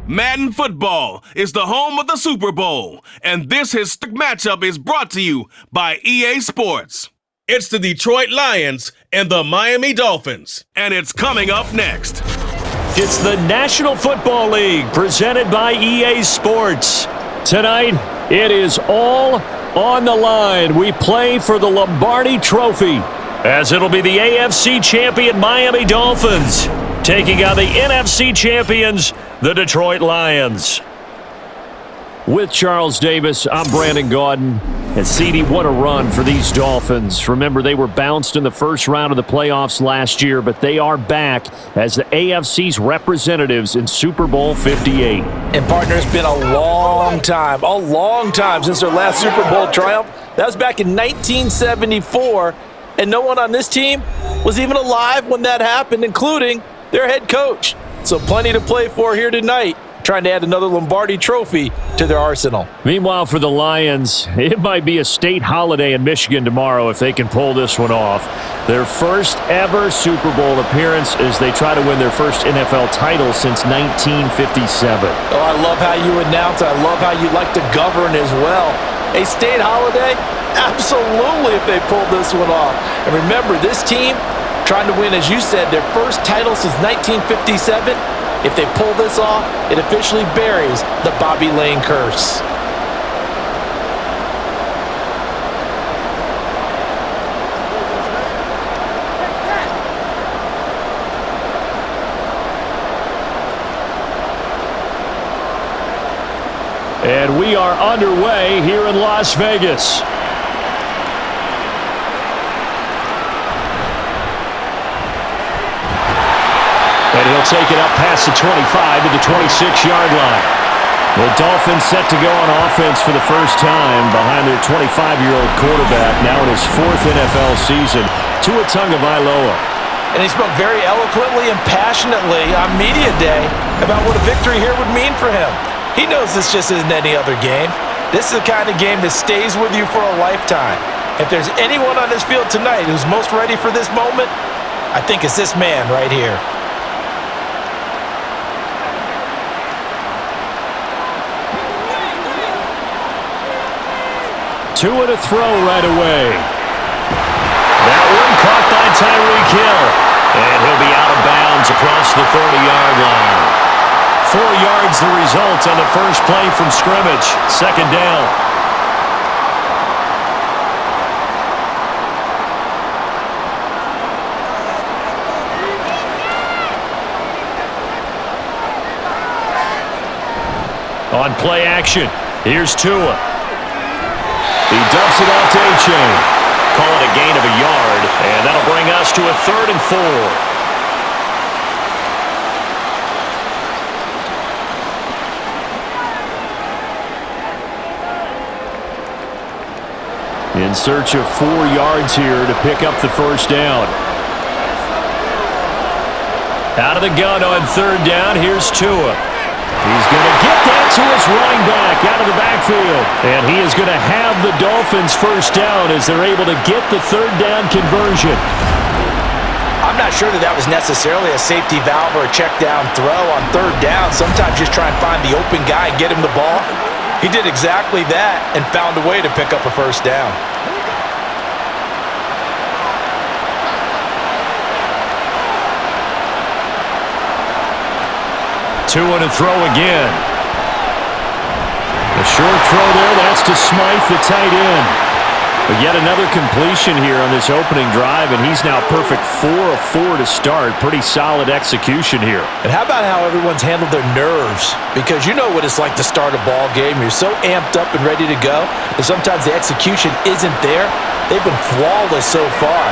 Madden Football is the home of the Super Bowl, and this historic matchup is brought to you by EA Sports. It's the Detroit Lions and the Miami Dolphins, and it's coming up next. It's the National Football League presented by EA Sports. Tonight, it is all on the line. We play for the Lombardi Trophy, as it'll be the AFC champion Miami Dolphins taking on the NFC champions, the Detroit Lions. With Charles Davis, I'm Brandon Gaudin. And CD, what a run for these Dolphins. Remember, they were bounced in the first round of the playoffs last year, but they are back as the AFC's representatives in Super Bowl 58. And partner, it's been a long time since their last Super Bowl triumph. That was back in 1974, and no one on this team was even alive when that happened, including their head coach. So plenty to play for here tonight, trying to add another Lombardi Trophy to their arsenal. Meanwhile, for the Lions, it might be a state holiday in Michigan tomorrow if they can pull this one off. Their first ever Super Bowl appearance as they try to win their first NFL title since 1957. Oh, I love how you announce it. I love how you like to govern as well. A state holiday? Absolutely if they pull this one off. And remember, this team trying to win, as you said, their first title since 1957. If they pull this off, it officially buries the Bobby Lane curse. And we are underway here in Las Vegas. And he'll take it up past the 25 to the 26-yard line. The Dolphins set to go on offense for the first time behind their 25-year-old quarterback, now in his fourth NFL season, Tua Tagovailoa. And he spoke very eloquently and passionately on Media Day about what a victory here would mean for him. He knows this just isn't any other game. This is the kind of game that stays with you for a lifetime. If there's anyone on this field tonight who's most ready for this moment, I think it's this man right here. Tua to throw right away. That one caught by Tyreek Hill. And he'll be out of bounds across the 30-yard line. 4 yards the result on the first play from scrimmage. Second down. On play action, here's Tua. He dumps it off to A-Chain. Call it a gain of a yard, and that'll bring us to a 3rd and 4. In search of 4 yards here to pick up the first down. Out of the gun on 3rd down, here's Tua. He's going to get that to his running back out of the backfield. And he is going to have the Dolphins first down as they're able to get the 3rd down conversion. I'm not sure that was necessarily a safety valve or a check down throw on 3rd down. Sometimes just try and find the open guy and get him the ball. He did exactly that and found a way to pick up a first down. Tua to throw again. A short throw there, that's to Smythe, the tight end. But yet another completion here on this opening drive, and he's now perfect 4 of 4 to start. Pretty solid execution here. And how about how everyone's handled their nerves? Because you know what it's like to start a ball game. You're so amped up and ready to go, and sometimes the execution isn't there. They've been flawless so far.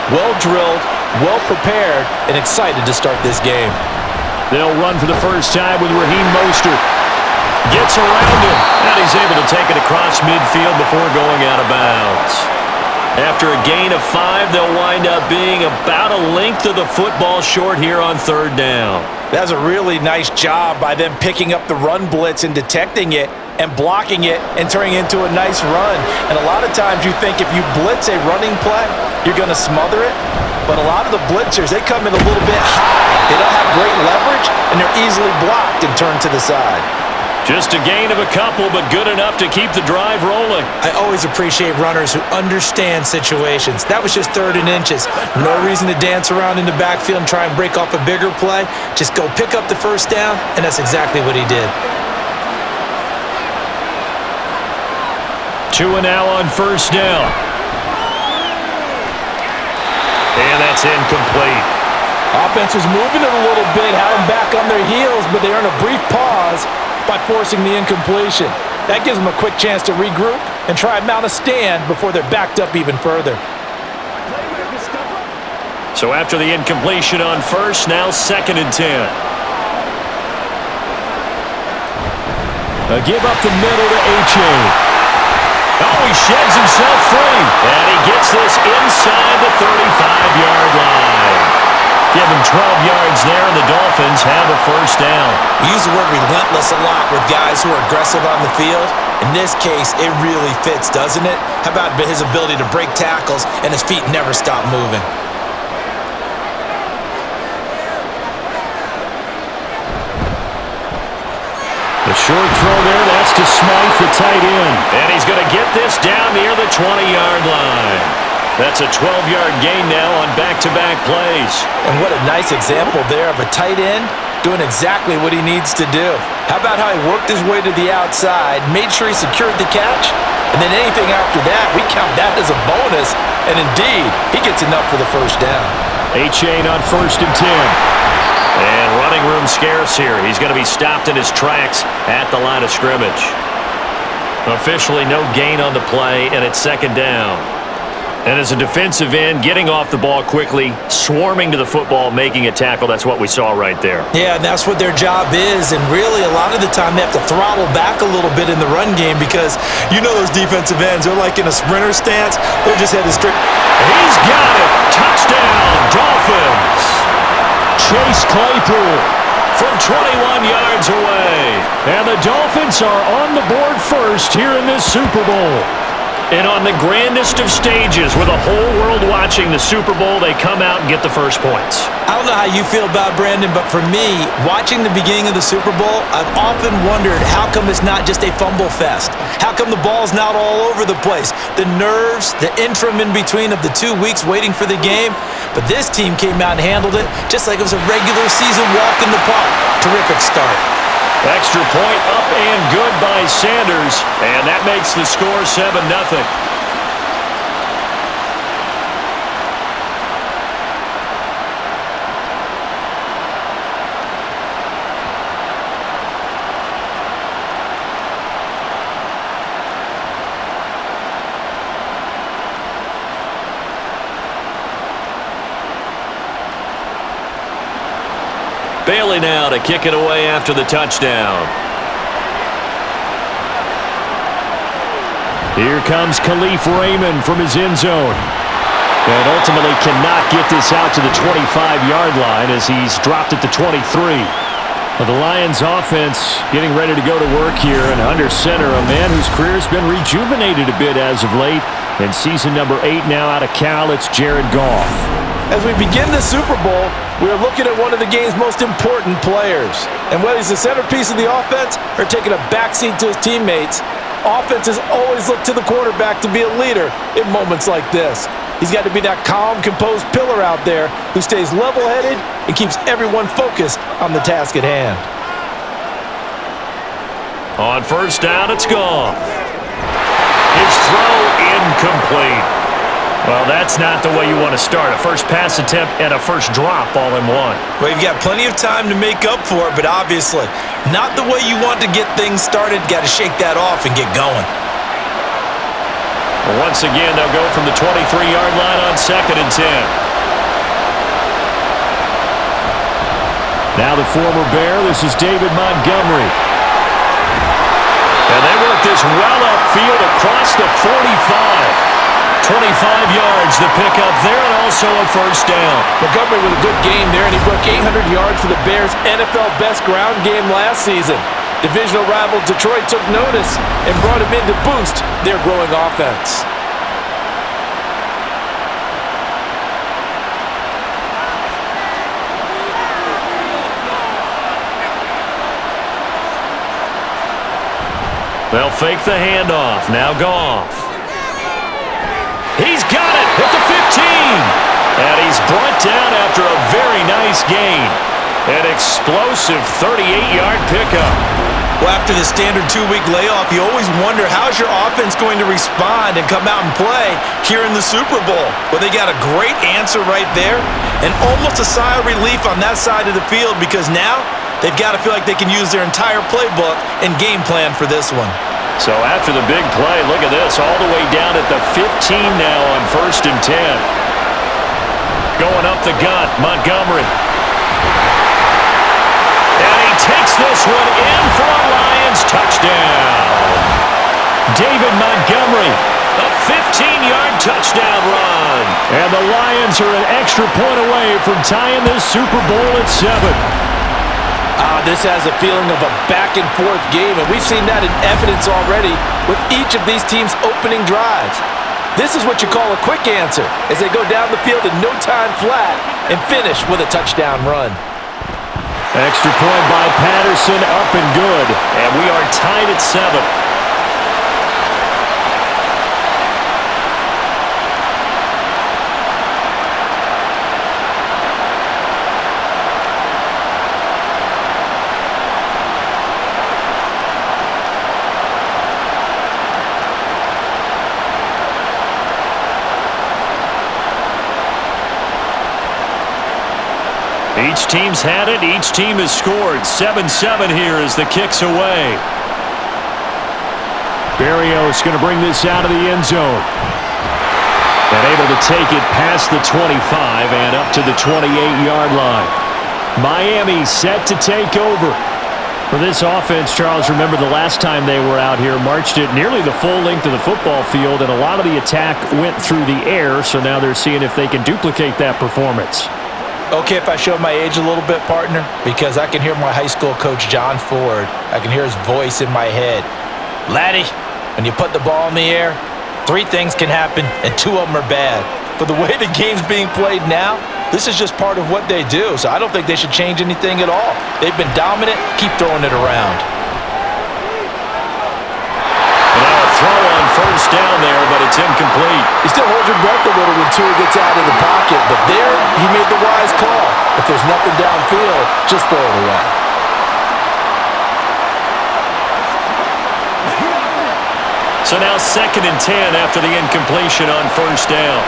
Well drilled, well prepared, and excited to start this game. They'll run for the first time with Raheem Mostert. Gets around him, and he's able to take it across midfield before going out of bounds. After a gain of 5, they'll wind up being about a length of the football short here on 3rd down. That's a really nice job by them picking up the run blitz and detecting it and blocking it and turning it into a nice run. And a lot of times you think if you blitz a running play, you're going to smother it. but a lot of the blitzers, they come in a little bit high. They don't have great leverage, and they're easily blocked and turned to the side. Just a gain of a couple, but good enough to keep the drive rolling. I always appreciate runners who understand situations. That was just 3rd and inches. No reason to dance around in the backfield and try and break off a bigger play. Just go pick up the first down, and that's exactly what he did. 2 and now on 1st down. And that's incomplete. Offense was moving it a little bit, had them back on their heels, but they earned a brief pause by forcing the incompletion. That gives them a quick chance to regroup and try and mount a stand before they're backed up even further. So after the incompletion on 1st, now 2nd and 10. A give up the middle to H.A. Oh, he sheds himself free. And he gets this inside the 35-yard line. Give him 12 yards there, and the Dolphins have a 1st down. We use the word relentless a lot with guys who are aggressive on the field. In this case, it really fits, doesn't it? How about his ability to break tackles and his feet never stop moving? The short throw there, that's to Smythe, the tight end. And he's going to get this down near the 20-yard line. That's a 12-yard gain now on back-to-back plays. And what a nice example there of a tight end doing exactly what he needs to do. How about how he worked his way to the outside, made sure he secured the catch, and then anything after that, we count that as a bonus. And indeed, he gets enough for the 1st down. A-Chain on 1st and 10. And running room scarce here. He's going to be stopped in his tracks at the line of scrimmage. Officially no gain on the play, and it's 2nd down. And as a defensive end, getting off the ball quickly, swarming to the football, making a tackle, that's what we saw right there. Yeah, and that's what their job is. And really, a lot of the time, they have to throttle back a little bit in the run game because you know those defensive ends, they're like in a sprinter stance. They're just headed straight. He's got it. Touchdown, Dolphins. Chase Claypool from 21 yards away. And the Dolphins are on the board first here in this Super Bowl. And on the grandest of stages, with the whole world watching the Super Bowl, they come out and get the first points. I don't know how you feel about Brandon, but for me, watching the beginning of the Super Bowl, I've often wondered how come it's not just a fumble fest? How come the ball's not all over the place? The nerves, the interim in between of the 2 weeks waiting for the game. But this team came out and handled it just like it was a regular season walk in the park. Terrific start. Extra point up and good by Sanders, and that makes the score 7-0. Bailey now to kick it away after the touchdown. Here comes Khalif Raymond from his end zone. And ultimately cannot get this out to the 25-yard line as he's dropped it to 23. Well, the Lions offense getting ready to go to work here, and under center, a man whose career has been rejuvenated a bit as of late. In season number 8 now out of Cal, it's Jared Goff. As we begin the Super Bowl, we are looking at one of the game's most important players. And whether he's the centerpiece of the offense or taking a backseat to his teammates, offenses always look to the quarterback to be a leader in moments like this. He's got to be that calm, composed pillar out there who stays level-headed and keeps everyone focused on the task at hand. On 1st down, it's Goff. His throw incomplete. Well, that's not the way you want to start. A first pass attempt and a first drop all in one. Well, you've got plenty of time to make up for it, but obviously not the way you want to get things started. Got to shake that off and get going. Well, once again, they'll go from the 23-yard line on 2nd and 10. Now the former Bear, this is David Montgomery. And they work this well upfield across the 45. 25 yards the pickup there, and also a 1st down. Montgomery with a good game there, and he broke 800 yards for the Bears' NFL best ground game last season. Divisional rival Detroit took notice and brought him in to boost their growing offense. They'll fake the handoff. Now Goff. He's got it at the 15. And he's brought down after a very nice gain. An explosive 38-yard pickup. Well, after the standard 2-week layoff, you always wonder how's your offense going to respond and come out and play here in the Super Bowl. Well, they got a great answer right there and almost a sigh of relief on that side of the field because now they've got to feel like they can use their entire playbook and game plan for this one. So after the big play, look at this, all the way down at the 15 now on 1st and 10. Going up the gut, Montgomery. And he takes this one in for a Lions touchdown. David Montgomery, a 15-yard touchdown run. And the Lions are an extra point away from tying this Super Bowl at 7. This has a feeling of a back-and-forth game, and we've seen that in evidence already with each of these teams' opening drives. This is what you call a quick answer as they go down the field in no time flat and finish with a touchdown run. Extra point by Patterson, up and good. And we are tied at 7. Each team's had it. Each team has scored. 7-7 here as the kick's away. Berrios going to bring this out of the end zone. And able to take it past the 25 and up to the 28-yard line. Miami set to take over. For this offense, Charles, remember the last time they were out here, marched it nearly the full length of the football field, and a lot of the attack went through the air, so now they're seeing if they can duplicate that performance. Okay, if I show my age a little bit, partner, because I can hear my high school coach, John Ford. I can hear his voice in my head. Laddie, when you put the ball in the air, 3 things can happen, and 2 of them are bad. But the way the game's being played now, this is just part of what they do, so I don't think they should change anything at all. They've been dominant. Keep throwing it around. Now a throw on 1st down there, but it's incomplete. You still hold your breath a little when Tua gets out of the pocket, but there he made the wise call. If there's nothing downfield, just throw it away. So now 2nd and 10 after the incompletion on 1st down.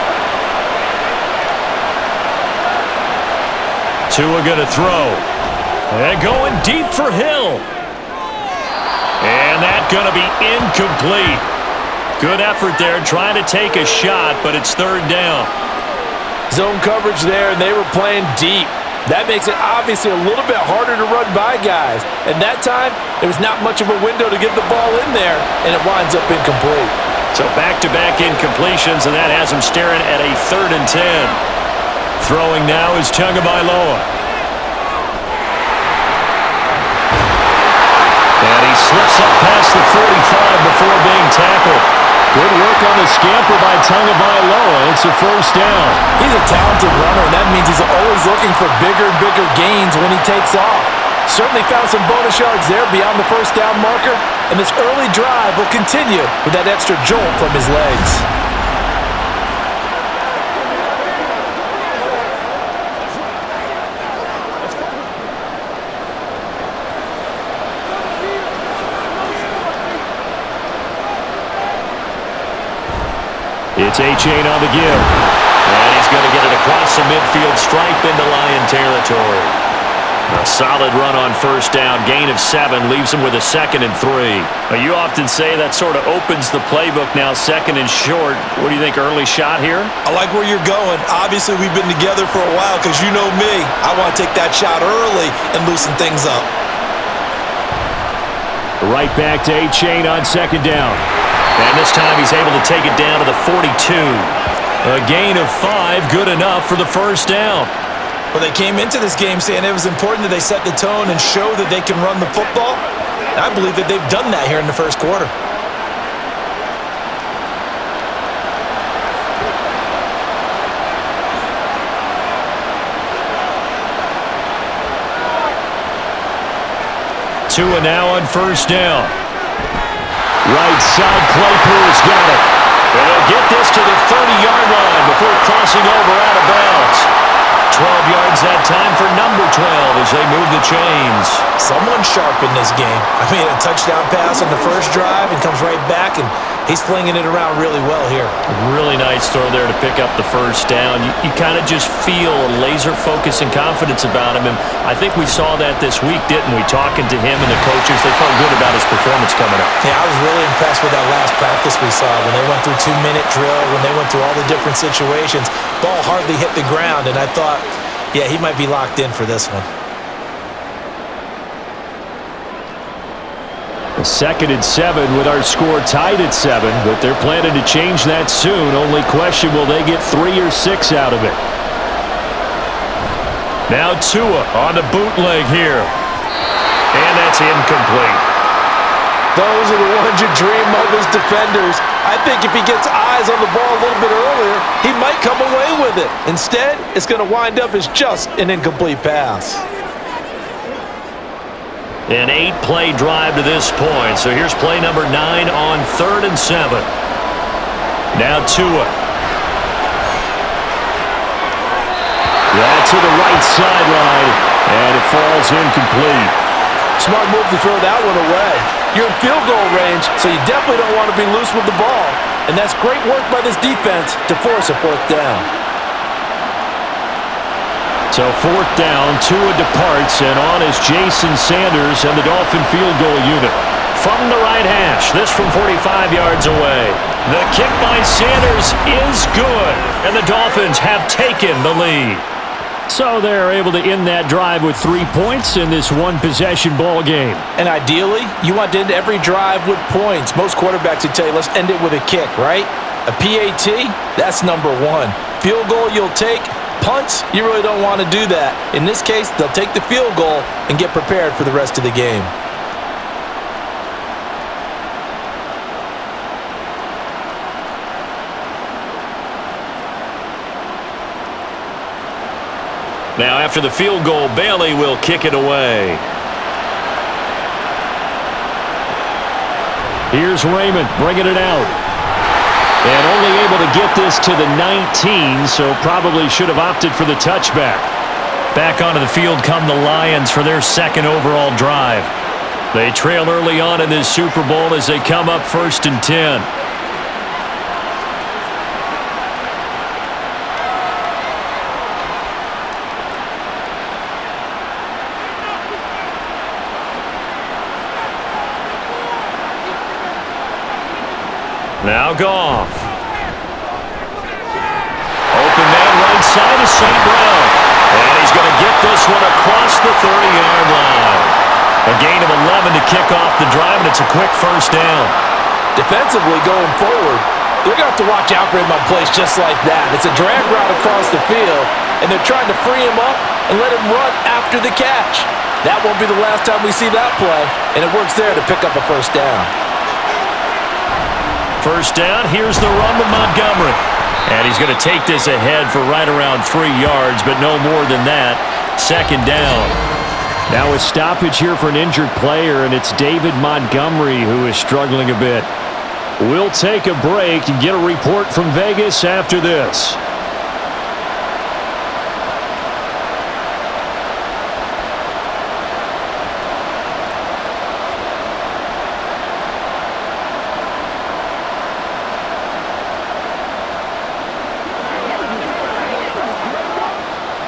Tua going to throw. And going deep for Hill. And that going to be incomplete. Good effort there trying to take a shot, but it's 3rd down. Zone coverage there, and they were playing deep. That makes it obviously a little bit harder to run by guys. And that time, there was not much of a window to get the ball in there, and it winds up incomplete. So back-to-back incompletions, and that has him staring at a 3rd and 10. Throwing now is Tagovailoa. And he slips up past the 45 before being tackled. Good work on the scamper by Tagovailoa. It's a 1st down. He's a talented runner, and that means he's always looking for bigger and bigger gains when he takes off. Certainly found some bonus yards there beyond the 1st down marker, and this early drive will continue with that extra jolt from his legs. It's A-Chain on the give. And he's going to get it across the midfield stripe into Lion territory. A solid run on 1st down. Gain of 7 leaves him with a 2nd and 3. Now, you often say that sort of opens the playbook now, 2nd and short. What do you think, early shot here? I like where you're going. Obviously, we've been together for a while because you know me. I want to take that shot early and loosen things up. Right back to A-Chain on 2nd down. And this time he's able to take it down to the 42. A gain of 5, good enough for the 1st down. Well, they came into this game saying it was important that they set the tone and show that they can run the football. And I believe that they've done that here in the 1st quarter. Tua now on 1st down. Right side, Claypool's got it. And they'll get this to the 30-yard line before crossing over out of bounds. 12 yards that time for number 12 as they move the chains. Someone sharp in this game. I mean, a touchdown pass on the first drive and comes right back, and he's flinging it around really well here. Really nice throw there to pick up the first down. You kind of just feel a laser focus and confidence about him, and I think we saw that this week, didn't we? Talking to him and the coaches, they felt good about his performance coming up. Yeah, I was really impressed with that last practice we saw when they went through 2-minute drill, when they went through all the different situations. Ball hardly hit the ground, and I thought, yeah, he might be locked in for this one. A 2nd and 7 with our score tied at 7, but they're planning to change that soon. Only question, will they get 3 or 6 out of it? Now Tua on the bootleg here. And that's incomplete. Those are the ones you dream of as defenders. I think if he gets eyes on the ball a little bit earlier, he might come away with it. Instead, it's going to wind up as just an incomplete pass. An 8-play drive to this point. So here's play number 9 on 3rd and 7. Now Tua. That to the right sideline, and it falls incomplete. Smart move to throw that one away. You're in field goal range, so you definitely don't want to be loose with the ball. And that's great work by this defense to force a 4th down. So 4th down, Tua departs, and on is Jason Sanders and the Dolphin field goal unit. From the right hash, this from 45 yards away. The kick by Sanders is good, and the Dolphins have taken the lead. So they're able to end that drive with 3 points in this one-possession ball game. And ideally, you want to end every drive with points. Most quarterbacks would tell you, let's end it with a kick, right? A PAT, that's number 1. Field goal you'll take. Punts, you really don't want to do that. In this case, they'll take the field goal and get prepared for the rest of the game. Now, after the field goal, Bailey will kick it away. Here's Raymond bringing it out. And only able to get this to the 19, so probably should have opted for the touchback. Back onto the field come the Lions for their 2nd overall drive. They trail early on in this Super Bowl as they come up 1st and 10. Now Goff. Open man right side is St. Brown. And he's going to get this one across the 30-yard line. A gain of 11 to kick off the drive, and it's a quick 1st down. Defensively going forward, they're going to have to watch out for him on plays just like that. It's a drag route across the field, and they're trying to free him up and let him run after the catch. That won't be the last time we see that play, and it works there to pick up a 1st down. 1st down, here's the run to Montgomery. And he's going to take this ahead for right around 3 yards, but no more than that. 2nd down. Now a stoppage here for an injured player, and it's David Montgomery who is struggling a bit. We'll take a break and get a report from Vegas after this.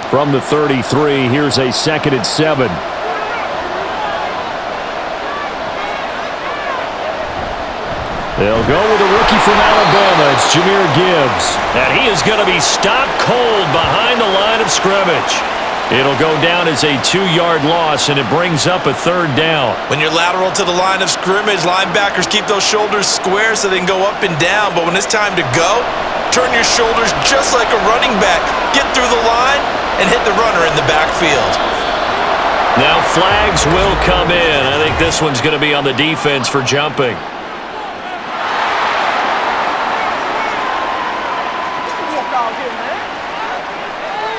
From the 33, here's a 2nd and 7. They'll go with a rookie from Alabama. It's Jahmyr Gibbs. And he is going to be stopped cold behind the line of scrimmage. It'll go down as a 2-yard loss, and it brings up a 3rd down. When you're lateral to the line of scrimmage, linebackers keep those shoulders square so they can go up and down. But when it's time to go, turn your shoulders just like a running back. Get through the line and hit the runner in the backfield. Now flags will come in. I think this one's going to be on the defense for jumping.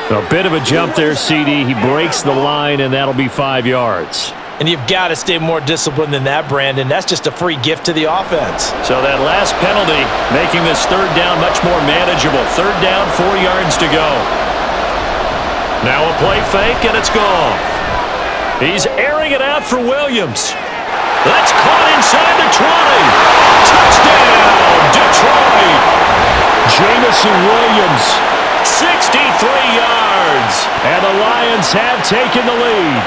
A bit of a jump there, CD. He breaks the line, and that'll be 5 yards. And you've got to stay more disciplined than that, Brandon. That's just a free gift to the offense. So that last penalty making this third down much more manageable. Third down, 4 yards to go. Now a play fake, and it's gone. He's airing it out for Williams. That's caught inside the 20. Touchdown, Detroit. Jamison Williams, 63 yards. And the Lions have taken the lead.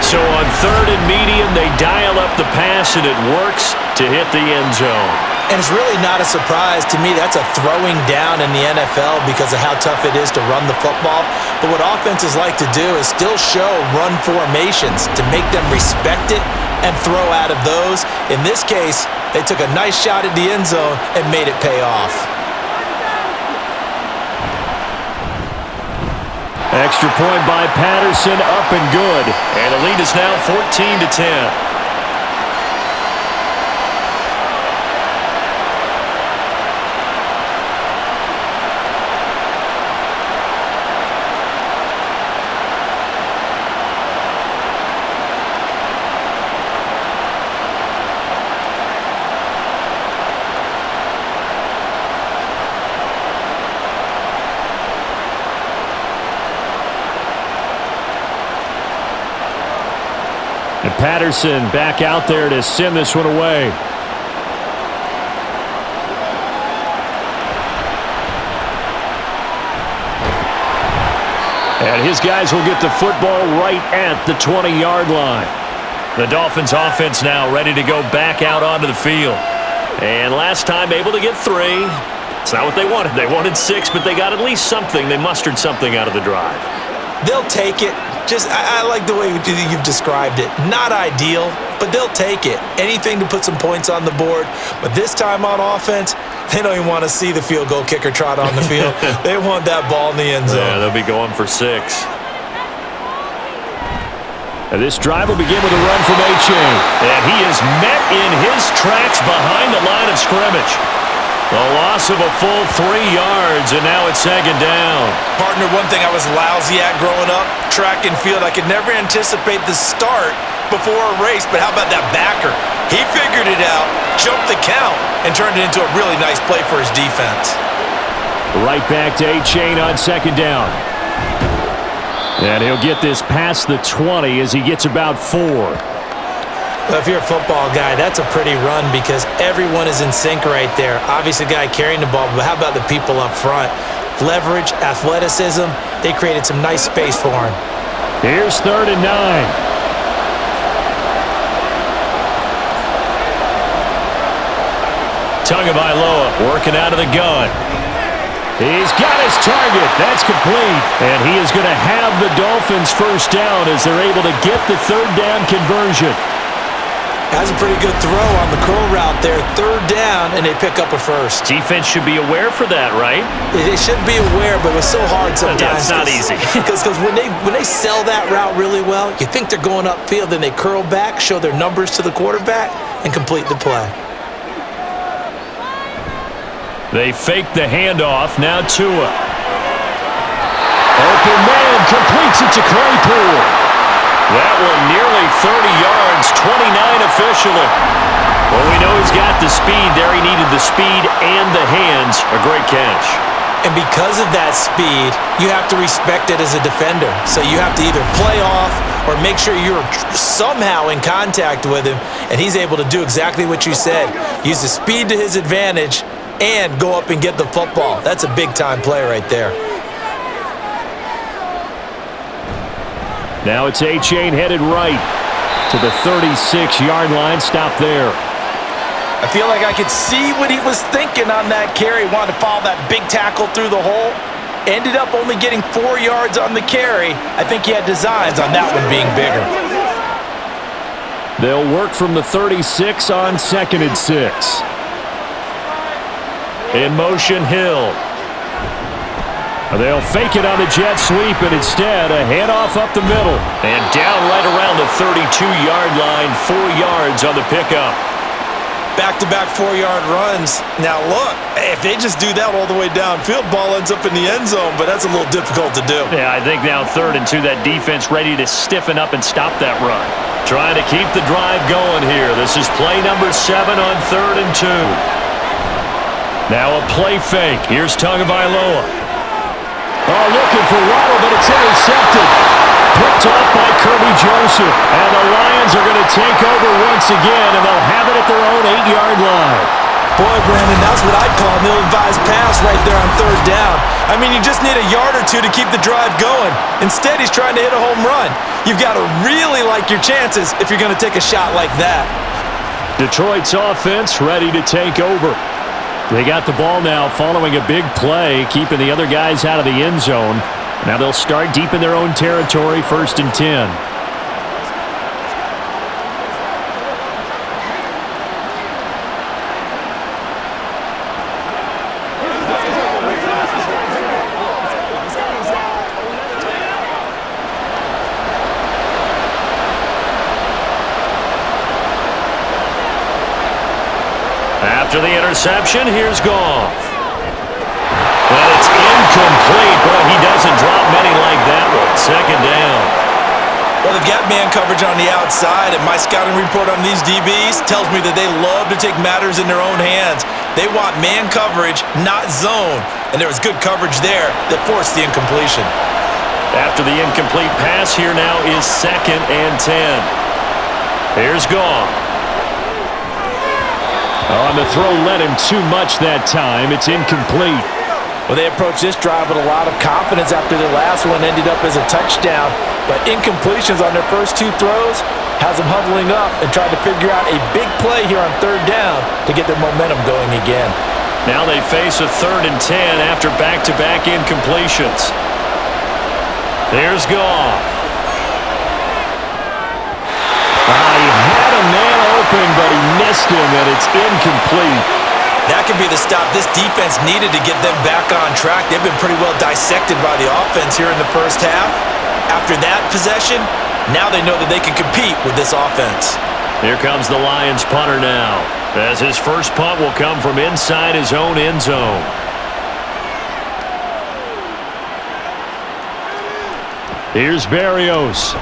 So on third and medium, they dial up the pass, and it works to hit the end zone. And it's really not a surprise to me. That's a throwing down in the NFL because of how tough it is to run the football. But what offenses like to do is still show run formations to make them respect it and throw out of those. In this case, they took a nice shot at the end zone and made it pay off. Extra point by Patterson, up and good. And the lead is now 14-10. And Patterson back out there to send this one away. And his guys will get the football right at the 20-yard line. The Dolphins offense now ready to go back out onto the field. And last time able to get 3. It's not what they wanted. They wanted 6, but they got at least something. They mustered something out of the drive. They'll take it. I like the way you've described it. Not ideal, but they'll take it. Anything to put some points on the board. But this time on offense, they don't even want to see the field goal kicker trot on the field. They want that ball in the end zone. Yeah, they'll be going for 6. And this drive will begin with a run from A-Chain. And he is met in his tracks behind the line of scrimmage. A loss of a full 3 yards, and now it's second down. Partner, one thing I was lousy at growing up, track and field, I could never anticipate the start before a race, but how about that backer? He figured it out, jumped the count, and turned it into a really nice play for his defense. Right back to A-Chain on second down. And he'll get this past the 20 as he gets about 4. Well, if you're a football guy, that's a pretty run because everyone is in sync right there. Obviously, the guy carrying the ball, but how about the people up front? Leverage, athleticism, they created some nice space for him. Here's 3rd and 9. Tagovailoa working out of the gun. He's got his target. That's complete. And he is going to have the Dolphins first down as they're able to get the 3rd down conversion. That's a pretty good throw on the curl route there. 3rd down, and they pick up a first. Defense should be aware for that, right? They should be aware, but it's so hard sometimes. Yeah, it's not easy. Because when they sell that route really well, you think they're going upfield, then they curl back, show their numbers to the quarterback, and complete the play. They fake the handoff. Now Tua. Open man completes it to Claypool. That one nearly 30 yards, 29 officially. Well, we know he's got the speed there. He needed the speed and the hands. A great catch. And because of that speed, you have to respect it as a defender. So you have to either play off or make sure you're somehow in contact with him, and he's able to do exactly what you said. Use the speed to his advantage and go up and get the football. That's a big-time play right there. Now it's A-Chain headed right to the 36-yard line. Stop there. I feel like I could see what he was thinking on that carry. Wanted to follow that big tackle through the hole. Ended up only getting 4 yards on the carry. I think he had designs on that one being bigger. They'll work from the 36 on 2nd and 6. In motion, Hill. They'll fake it on the jet sweep, and instead a handoff up the middle. And down right around the 32-yard line, 4 yards on the pickup. back-to-back 4-yard runs. Now, look, if they just do that all the way downfield, ball ends up in the end zone, but that's a little difficult to do. Yeah, I think now 3rd and 2, that defense ready to stiffen up and stop that run. Trying to keep the drive going here. This is play number 7 on 3rd and 2. Now a play fake. Here's Tagovailoa. Oh, looking for Waddle, but it's intercepted. Picked off by Kirby Joseph. And the Lions are going to take over once again, and they'll have it at their own 8-yard line. Boy, Brandon, that's what I'd call an ill-advised pass right there on 3rd down. I mean, you just need a yard or two to keep the drive going. Instead, he's trying to hit a home run. You've got to really like your chances if you're going to take a shot like that. Detroit's offense ready to take over. They got the ball now following a big play, keeping the other guys out of the end zone. Now they'll start deep in their own territory, 1st and 10. After the interception, here's Goff. And it's incomplete, but he doesn't drop many like that one. 2nd down. Well, they've got man coverage on the outside, and my scouting report on these DBs tells me that they love to take matters in their own hands. They want man coverage, not zone. And there was good coverage there that forced the incompletion. After the incomplete pass, here now is 2nd and 10. Here's Goff. On the throw, led him too much that time. It's incomplete. Well, they approached this drive with a lot of confidence after their last one ended up as a touchdown. But incompletions on their first 2 throws has them huddling up and trying to figure out a big play here on 3rd down to get their momentum going again. Now they face a 3rd and 10 after back-to-back incompletions. There's Goff. He had a man open, but he missed him, and it's incomplete. That could be the stop this defense needed to get them back on track. They've been pretty well dissected by the offense here in the first half. After that possession, now they know that they can compete with this offense. Here comes the Lions punter now, as his first punt will come from inside his own end zone. Here's Berrios.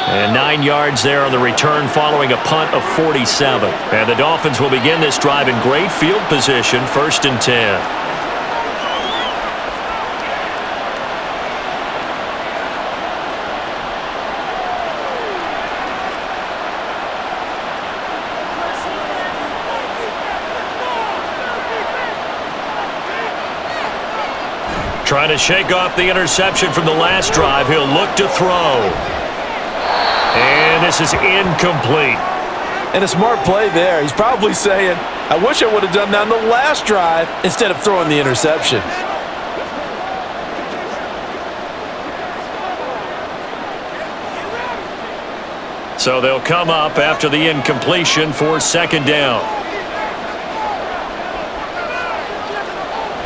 And 9 yards there on the return following a punt of 47. And the Dolphins will begin this drive in great field position, 1st and 10. Trying to shake off the interception from the last drive. He'll look to throw. And this is incomplete. And a smart play there. He's probably saying, I wish I would have done that on the last drive instead of throwing the interception. So they'll come up after the incompletion for 2nd down.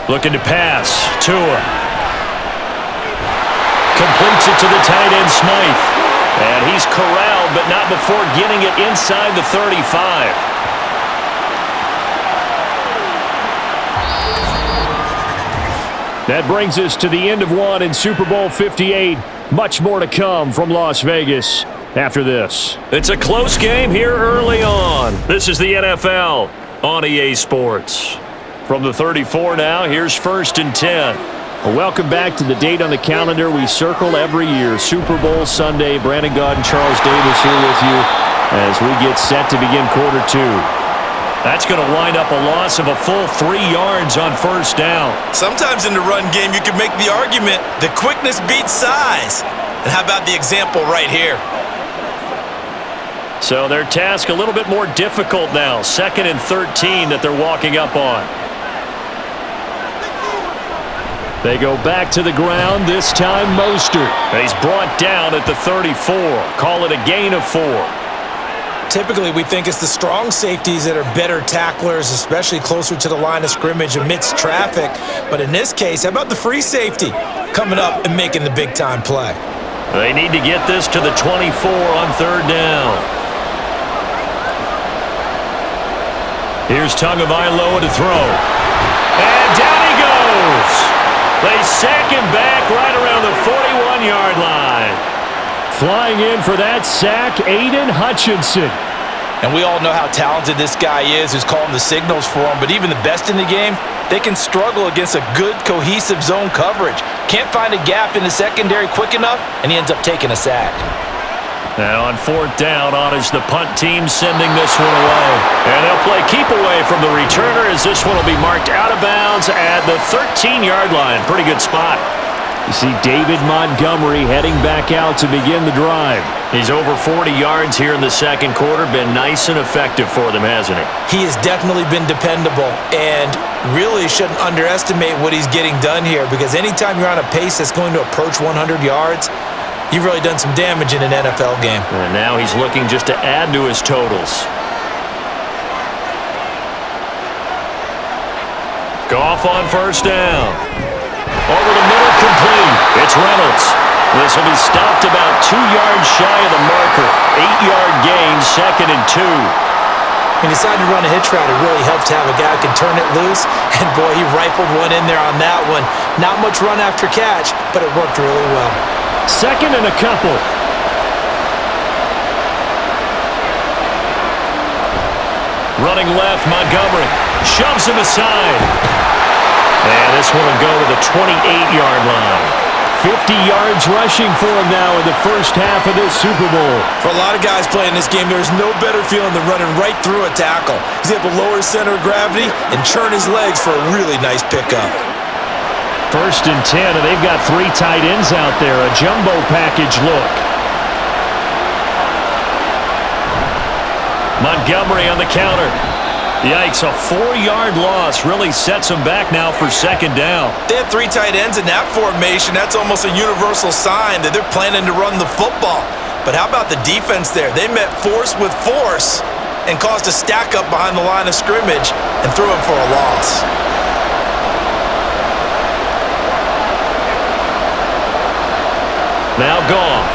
Looking to pass. Tua. Completes it to the tight end, Smythe. And he's corralled, but not before getting it inside the 35. That brings us to the end of one in Super Bowl 58. Much more to come from Las Vegas after this. It's a close game here early on. This is the NFL on EA Sports. From the 34 now, here's 1st and 10. Well, welcome back to the date on the calendar we circle every year. Super Bowl Sunday. Brandon Gaud and Charles Davis here with you as we get set to begin quarter 2. That's going to wind up a loss of a full 3 yards on 1st down. Sometimes in the run game, you can make the argument the quickness beats size. And how about the example right here? So their task a little bit more difficult now. 2nd and 13 that they're walking up on. They go back to the ground, this time Mostert. He's brought down at the 34. Call it a gain of 4. Typically, we think it's the strong safeties that are better tacklers, especially closer to the line of scrimmage amidst traffic. But in this case, how about the free safety coming up and making the big-time play? They need to get this to the 24 on 3rd down. Here's Tagovailoa to throw. And down he goes. They sack him back right around the 41-yard line. Flying in for that sack, Aiden Hutchinson. And we all know how talented this guy is who's calling the signals for him. But even the best in the game, they can struggle against a good, cohesive zone coverage. Can't find a gap in the secondary quick enough, and he ends up taking a sack. Now on fourth down, on is the punt team sending this one away. And they'll play keep away from the returner as this one will be marked out of bounds at the 13-yard line. Pretty good spot. You see David Montgomery heading back out to begin the drive. He's over 40 yards here in the second quarter. Been nice and effective for them, hasn't he? He has definitely been dependable and really shouldn't underestimate what he's getting done here, because anytime you're on a pace that's going to approach 100 yards, you've really done some damage in an NFL game. And now he's looking just to add to his totals. Goff on first down. Over the middle, complete. It's Reynolds. This will be stopped about 2 yards shy of the marker. 8-yard gain, 2nd and 2. He decided to run a hitch route. It really helps to have a guy who can turn it loose. And boy, he rifled one in there on that one. Not much run after catch, but it worked really well. 2nd and a couple. Running left, Montgomery shoves him aside. And this one will go to the 28-yard line. 50 yards rushing for him now in the first half of this Super Bowl. For a lot of guys playing this game, there's no better feeling than running right through a tackle. He's able to lower his center of gravity and churn his legs for a really nice pickup. 1st and 10, and they've got 3 tight ends out there. A jumbo package look. Montgomery on the counter. Yikes, a 4-yard loss really sets them back now for 2nd down. They have 3 tight ends in that formation. That's almost a universal sign that they're planning to run the football. But how about the defense there? They met force with force and caused a stack up behind the line of scrimmage and threw him for a loss. Now Goff.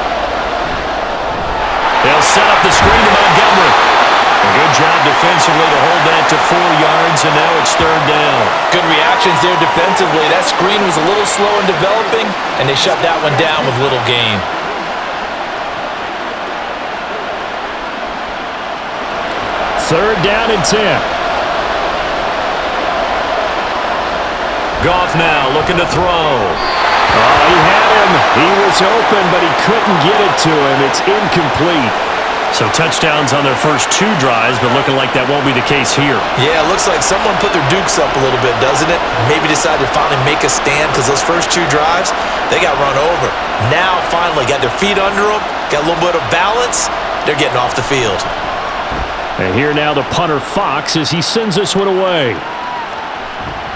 They'll set up the screen to Montgomery. A good job defensively to hold that to 4 yards, and now it's 3rd down. Good reactions there defensively. That screen was a little slow in developing, and they shut that one down with little gain. Third down and 10. Goff now looking to throw. Oh, he had him. He was open, but he couldn't get it to him. It's incomplete. So touchdowns on their first 2 drives, but looking like that won't be the case here. Yeah, it looks like someone put their dukes up a little bit, doesn't it? Maybe decided to finally make a stand, because those first 2 drives, they got run over. Now, finally, got their feet under them, got a little bit of balance. They're getting off the field. And here now the punter Fox as he sends this one away.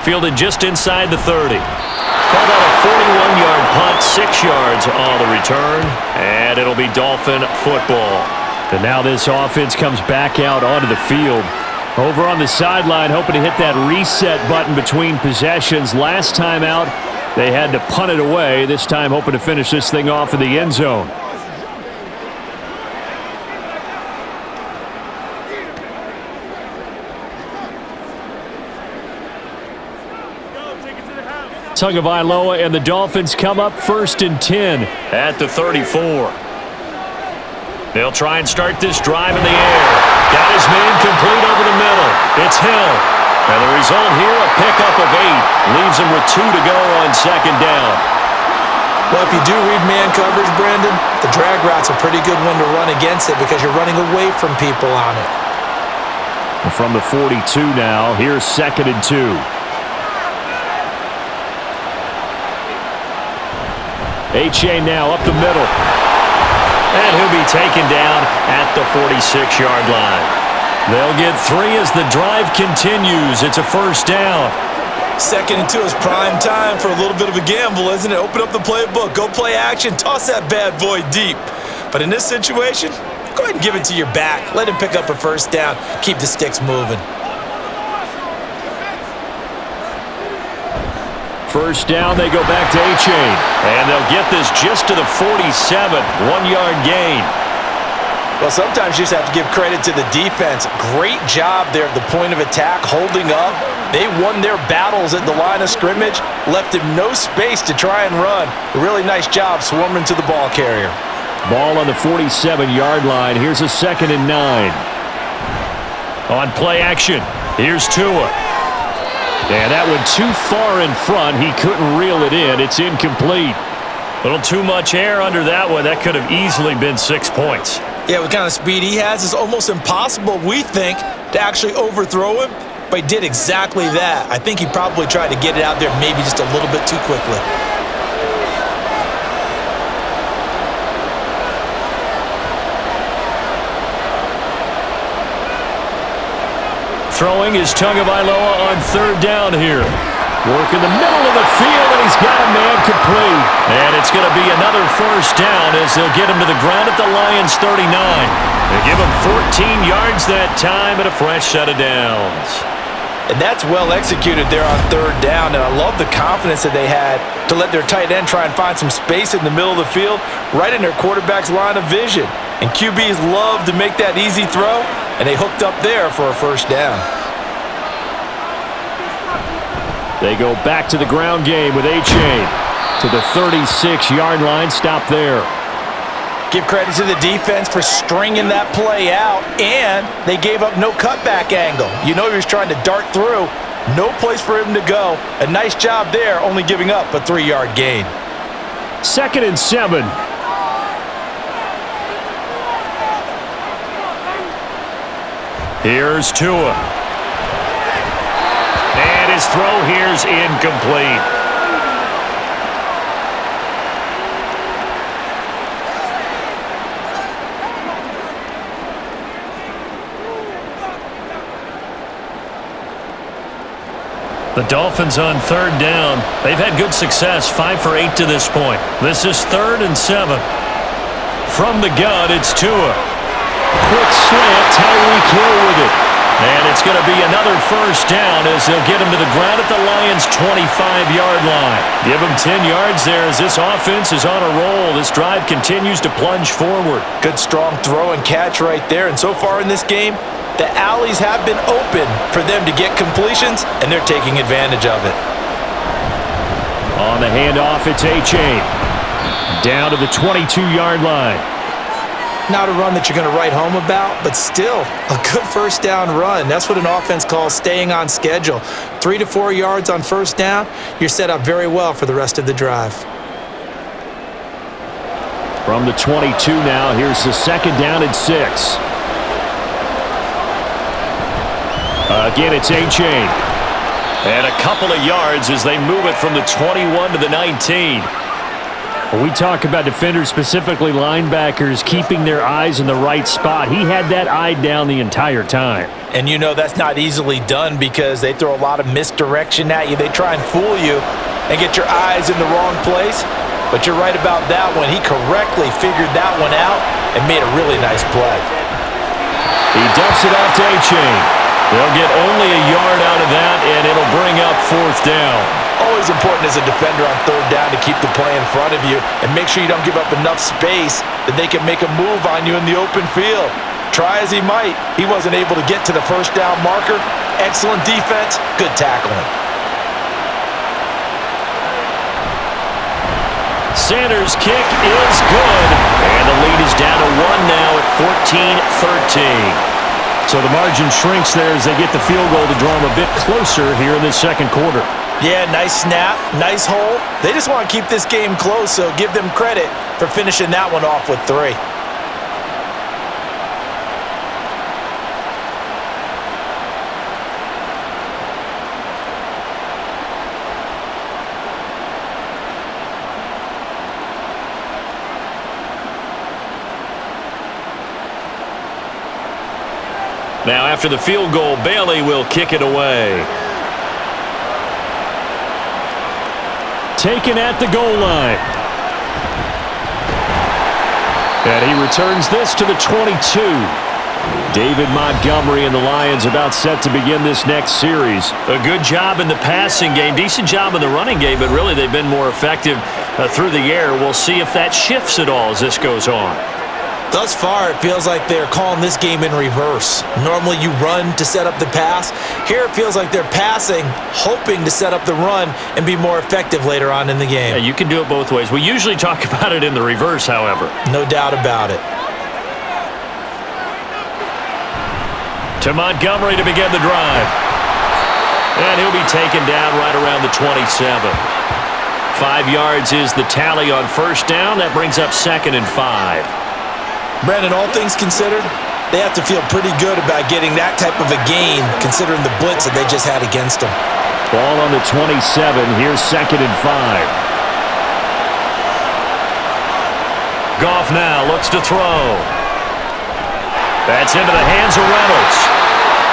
Fielded just inside the 30. Called out a 41-yard punt, 6 yards on the return, and it'll be Dolphin football. And now this offense comes back out onto the field. Over on the sideline, hoping to hit that reset button between possessions. Last time out, they had to punt it away. This time hoping to finish this thing off in the end zone. Tagovailoa and the Dolphins come up 1st and 10 at the 34. They'll try and start this drive in the air. Got his man complete over the middle. It's Hill. And the result here, a pickup of 8. Leaves him with 2 to go on 2nd down. Well, if you do read man coverage, Brandon, the drag route's a pretty good one to run against it because you're running away from people on it. From the 42 now, here's 2nd and 2. H.A. now up the middle. And he'll be taken down at the 46-yard line. They'll get 3 as the drive continues. It's a 1st down. 2nd and 2 is prime time for a little bit of a gamble, isn't it? Open up the playbook, go play action, toss that bad boy deep. But in this situation, go ahead and give it to your back. Let him pick up a 1st down. Keep the sticks moving. 1st down, they go back to A-Chain. And they'll get this just to the 47, 1-yard gain. Well, sometimes you just have to give credit to the defense. Great job there at the point of attack, holding up. They won their battles at the line of scrimmage, left him no space to try and run. A really nice job swarming to the ball carrier. Ball on the 47-yard line. Here's a 2nd and 9. On play action, here's Tua. And that went too far in front. He couldn't reel it in. It's incomplete. A little too much air under that one. That could have easily been 6 points. Yeah, with the kind of speed he has, it's almost impossible, we think, to actually overthrow him. But he did exactly that. I think he probably tried to get it out there maybe just a little bit too quickly. Throwing is Tagovailoa on 3rd down here. Work in the middle of the field, and he's got a man complete. And it's going to be another 1st down as they'll get him to the ground at the Lions' 39. They give him 14 yards that time and a fresh set of downs. And that's well executed there on 3rd down, and I love the confidence that they had to let their tight end try and find some space in the middle of the field, right in their quarterback's line of vision. And QBs love to make that easy throw, and they hooked up there for a 1st down. They go back to the ground game with A-Chain to the 36-yard line. Stop there. Give credit to the defense for stringing that play out, and they gave up no cutback angle. You know he was trying to dart through. No place for him to go. A nice job there, only giving up a 3-yard gain. 2nd and 7. Here's Tua. And his throw here's incomplete. The Dolphins on 3rd down. They've had good success, 5 for 8 to this point. This is 3rd and 7. From the gun, it's Tua. Quick slant, Tyreek Hill with it. And it's going to be another 1st down as they'll get him to the ground at the Lions' 25-yard line. Give him 10 yards there as this offense is on a roll. This drive continues to plunge forward. Good strong throw and catch right there. And so far in this game, the alleys have been open for them to get completions, and they're taking advantage of it. On the handoff, it's A-Chain. Down to the 22-yard line. Not a run that you're going to write home about, but still a good 1st down run. That's what an offense calls staying on schedule. 3 to 4 yards on 1st down, you're set up very well for the rest of the drive. From the 22 now, here's the 2nd down and 6. Again, it's A-Chain. And a couple of yards as they move it from the 21 to the 19. When we talk about defenders, specifically linebackers, keeping their eyes in the right spot, he had that eye down the entire time. And you know that's not easily done because they throw a lot of misdirection at you. They try and fool you and get your eyes in the wrong place. But you're right about that one. He correctly figured that one out and made a really nice play. He dumps it off to A-Chain. They'll get only a yard out of that, and it'll bring up 4th down. Always important as a defender on 3rd down to keep the play in front of you and make sure you don't give up enough space that they can make a move on you in the open field. Try as he might, he wasn't able to get to the 1st down marker. Excellent defense, good tackling. Sanders' kick is good, and the lead is down to 1 now at 14-13. So the margin shrinks there as they get the field goal to draw them a bit closer here in the 2nd quarter. Yeah, nice snap, nice hole. They just want to keep this game close, so give them credit for finishing that one off with 3. Now, after the field goal, Bailey will kick it away. Taken at the goal line. And he returns this to the 22. David Montgomery and the Lions about set to begin this next series. A good job in the passing game, decent job in the running game, but really they've been more effective through the air. We'll see if that shifts at all as this goes on. Thus far, it feels like they're calling this game in reverse. Normally, you run to set up the pass. Here, it feels like they're passing, hoping to set up the run and be more effective later on in the game. Yeah, you can do it both ways. We usually talk about it in the reverse, however. No doubt about it. To Montgomery to begin the drive. And he'll be taken down right around the 27. 5 yards is the tally on first down. That brings up 2nd and 5. Brandon, all things considered, they have to feel pretty good about getting that type of a gain considering the blitz that they just had against them. Ball on the 27. Here's 2nd and 5. Goff now looks to throw. That's into the hands of Reynolds.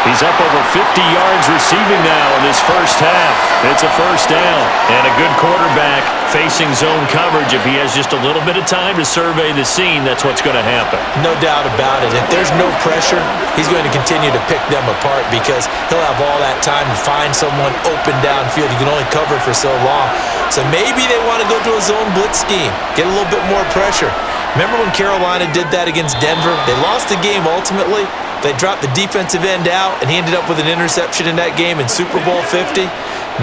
He's up over 50 yards receiving now in this first half. It's a first down. And a good quarterback facing zone coverage. If he has just a little bit of time to survey the scene, that's what's going to happen. No doubt about it. If there's no pressure, he's going to continue to pick them apart because he'll have all that time to find someone open downfield. You can only cover for so long. So maybe they want to go to a zone blitz scheme, get a little bit more pressure. Remember when Carolina did that against Denver? They lost the game ultimately. They dropped the defensive end out, and he ended up with an interception in that game in Super Bowl 50.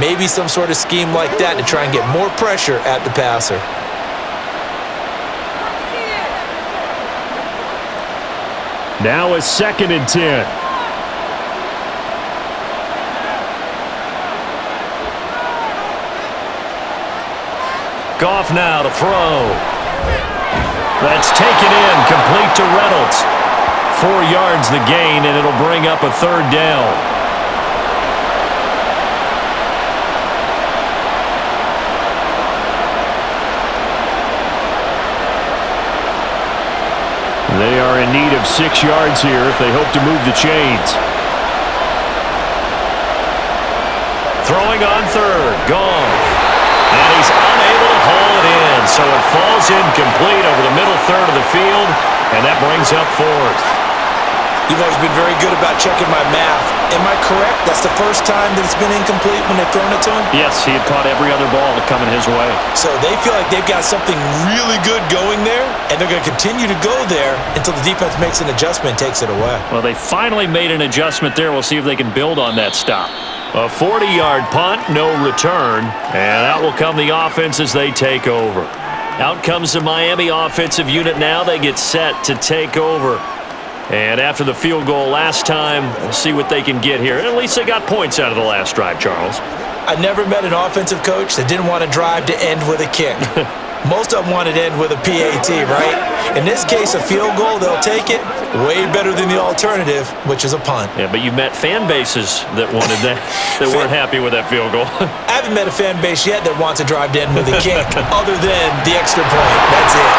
Maybe some sort of scheme like that to try and get more pressure at the passer. Now a 2nd and 10. Goff now to throw. That's taken in, complete to Reynolds. 4 yards the gain, and it'll bring up a 3rd down. They are in need of 6 yards here if they hope to move the chains. Throwing on 3rd, Goff. And he's unable to haul it in, so it falls incomplete over the middle third of the field, and that brings up 4th. You've always been very good about checking my math. Am I correct? That's the first time that it's been incomplete when they've thrown it to him? Yes, he had caught every other ball coming his way. So they feel like they've got something really good going there, and they're going to continue to go there until the defense makes an adjustment and takes it away. Well, they finally made an adjustment there. We'll see if they can build on that stop. A 40-yard punt, no return, and out will come the offense as they take over. Out comes the Miami offensive unit now. They get set to take over. And after the field goal last time, we'll see what they can get here. At least they got points out of the last drive, Charles. I never met an offensive coach that didn't want to drive to end with a kick. Most of them wanted to end with a PAT, right? In this case, a field goal, they'll take it. Way better than the alternative, which is a punt. Yeah, but you met fan bases that wanted that, that weren't happy with that field goal. I haven't met a fan base yet that wants to drive to end with a kick, other than the extra point. That's it.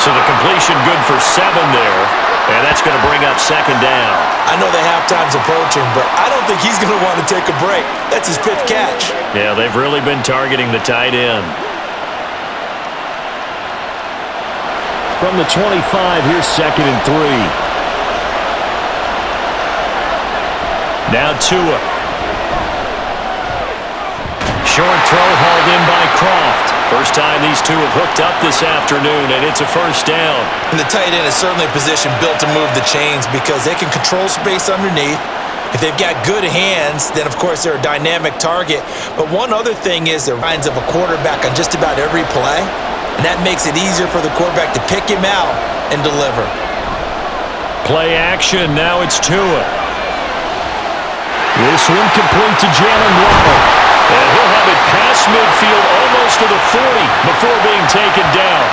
So the completion good for 7 there. And that's going to bring up 2nd down. I know the halftime's approaching, but I don't think he's going to want to take a break. That's his 5th catch. Yeah, they've really been targeting the tight end. From the 25, here's 2nd and 3. Now Tua. Short throw hauled in by Croft. First time these two have hooked up this afternoon, and it's a first down. And the tight end is certainly a position built to move the chains because they can control space underneath. If they've got good hands, then of course they're a dynamic target. But one other thing is the lines of a quarterback on just about every play, and that makes it easier for the quarterback to pick him out and deliver. Play action, now it's Tua. This one complete to Jalen Waddle. And he'll have it past midfield almost to the 40 before being taken down.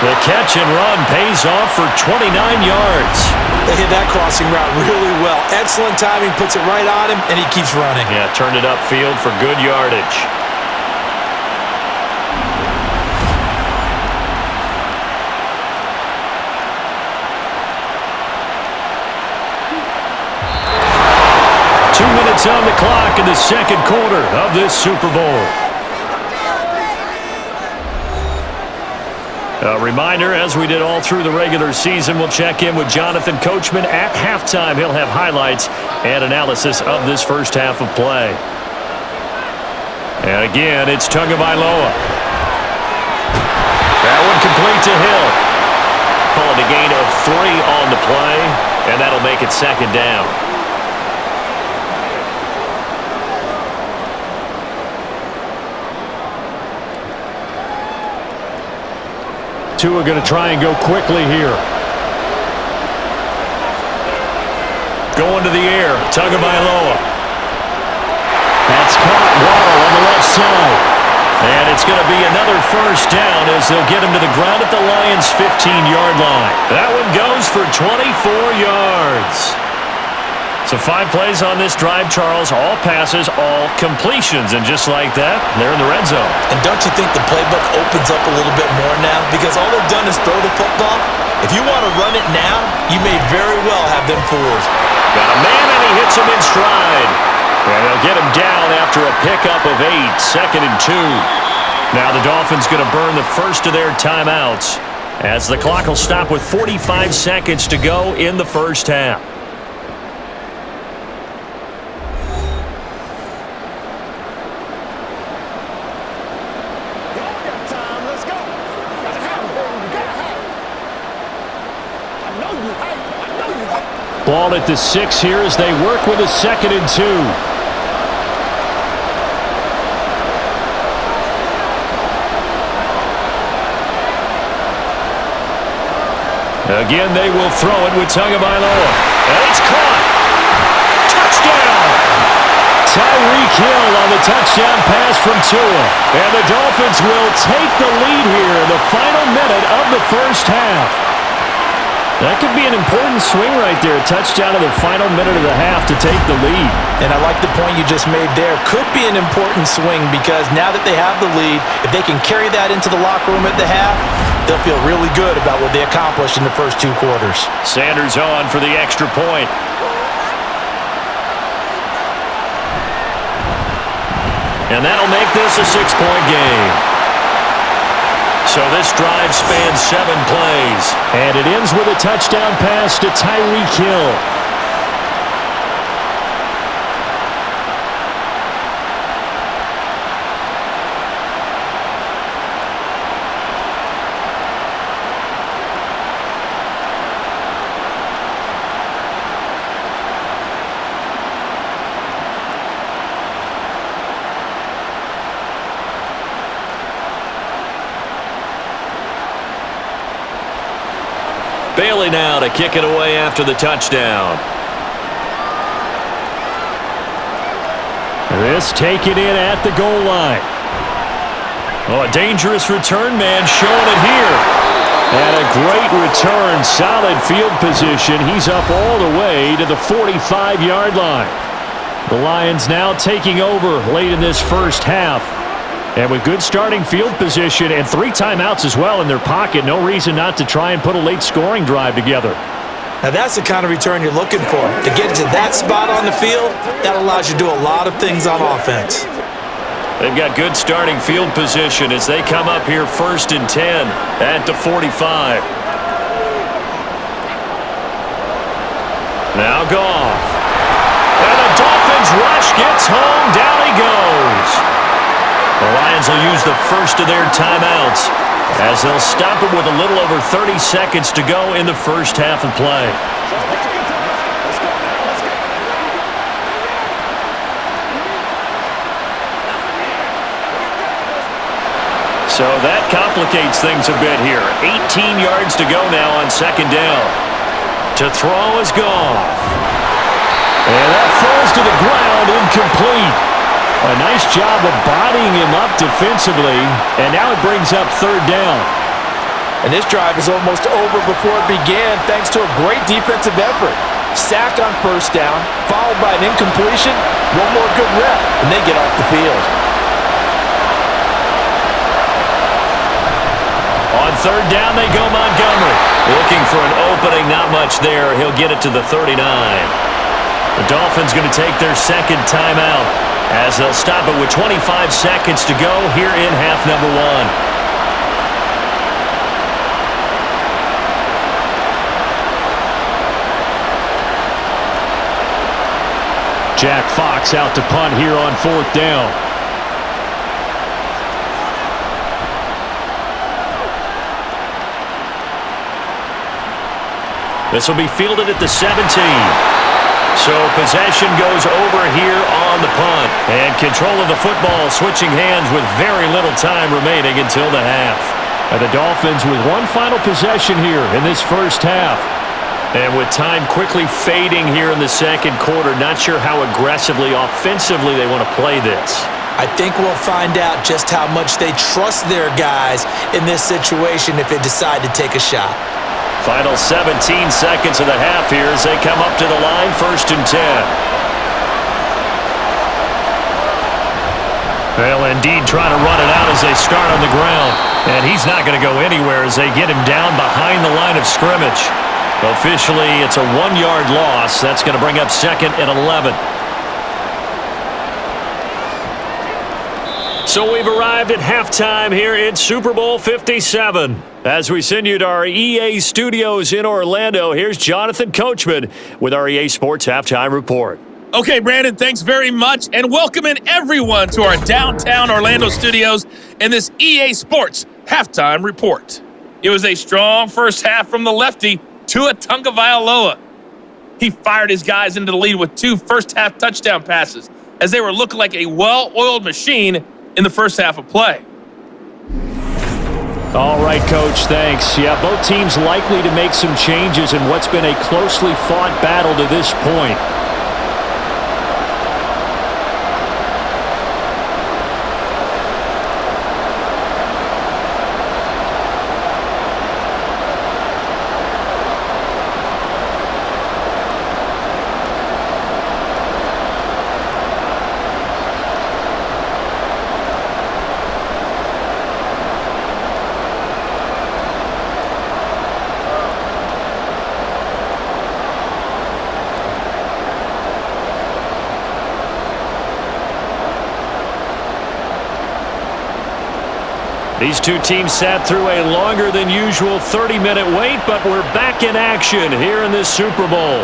The catch and run pays off for 29 yards. They hit that crossing route really well. Excellent timing, puts it right on him, and he keeps running. Yeah, turned it upfield for good yardage. Minutes on the clock in the second quarter of this Super Bowl. A reminder, as we did all through the regular season, we'll check in with Jonathan Coachman at halftime. He'll have highlights and analysis of this first half of play. And again, it's Tagovailoa. That one complete to Hill. Call it a gain of 3 on the play, and that'll make it second down. Tua going to try and go quickly here. Going to the air. Tagovailoa. That's caught. Waddle on the left side. And it's going to be another first down as they'll get him to the ground at the Lions' 15-yard line. That one goes for 24 yards. So 5 plays on this drive, Charles. All passes, all completions. And just like that, they're in the red zone. And don't you think the playbook opens up a little bit more now? Because all they've done is throw the football. If you want to run it now, you may very well have them fooled. Got a man, and he hits him in stride. And they'll get him down after a pickup of 8, 2nd and 2. Now the Dolphins going to burn the first of their timeouts as the clock will stop with 45 seconds to go in the first half. Ball at the 6 here as they work with a 2nd and 2. Again, they will throw it with Tagovailoa. And it's caught. Touchdown! Tyreek Hill on the touchdown pass from Tua. And the Dolphins will take the lead here in the final minute of the first half. That could be an important swing right there. A touchdown in the final minute of the half to take the lead. And I like the point you just made there. Could be an important swing because now that they have the lead, if they can carry that into the locker room at the half, they'll feel really good about what they accomplished in the first 2 quarters. Sanders on for the extra point. And that'll make this a 6-point game. So this drive spans 7 plays. And it ends with a touchdown pass to Tyreek Hill. Bailey now to kick it away after the touchdown. This taken in at the goal line. Oh, a dangerous return man showing it here. And a great return. Solid field position. He's up all the way to the 45-yard line. The Lions now taking over late in this first half. And with good starting field position and 3 timeouts as well in their pocket, no reason not to try and put a late scoring drive together. Now that's the kind of return you're looking for. To get to that spot on the field, that allows you to do a lot of things on offense. They've got good starting field position as they come up here 1st and 10 at the 45. Now Goff. And the Dolphins rush gets home. Down he goes. The Lions will use the first of their timeouts as they'll stop it with a little over 30 seconds to go in the first half of play. So that complicates things a bit here. 18 yards to go now on 2nd down. To throw is Goff. And that falls to the ground, incomplete. A nice job of bodying him up defensively, and now it brings up 3rd down. And this drive is almost over before it began thanks to a great defensive effort. Sack on 1st down, followed by an incompletion, one more good rep, and they get off the field. On 3rd down, they go Montgomery. Looking for an opening, not much there. He'll get it to the 39. The Dolphins going to take their 2nd timeout as they'll stop it with 25 seconds to go here in half number 1. Jack Fox out to punt here on 4th down. This will be fielded at the 17. So possession goes over here on the punt. And control of the football switching hands with very little time remaining until the half. And the Dolphins with one final possession here in this first half. And with time quickly fading here in the second quarter, not sure how aggressively, offensively they want to play this. I think we'll find out just how much they trust their guys in this situation if they decide to take a shot. Final 17 seconds of the half here as they come up to the line, 1st and 10. They'll indeed try to run it out as they start on the ground. And he's not going to go anywhere as they get him down behind the line of scrimmage. Officially, it's a 1-yard loss. That's going to bring up 2nd and 11. So we've arrived at halftime here in Super Bowl 57. As we send you to our EA studios in Orlando, here's Jonathan Coachman with our EA Sports Halftime Report. Okay, Brandon, thanks very much, and welcoming everyone to our downtown Orlando studios in this EA Sports Halftime Report. It was a strong first half from the lefty, Tua Tagovailoa. He fired his guys into the lead with 2 first-half touchdown passes as they were looking like a well-oiled machine in the first half of play. All right, Coach, thanks. Yeah, both teams likely to make some changes in what's been a closely fought battle to this point. These two teams sat through a longer than usual 30-minute wait, but we're back in action here in this Super Bowl.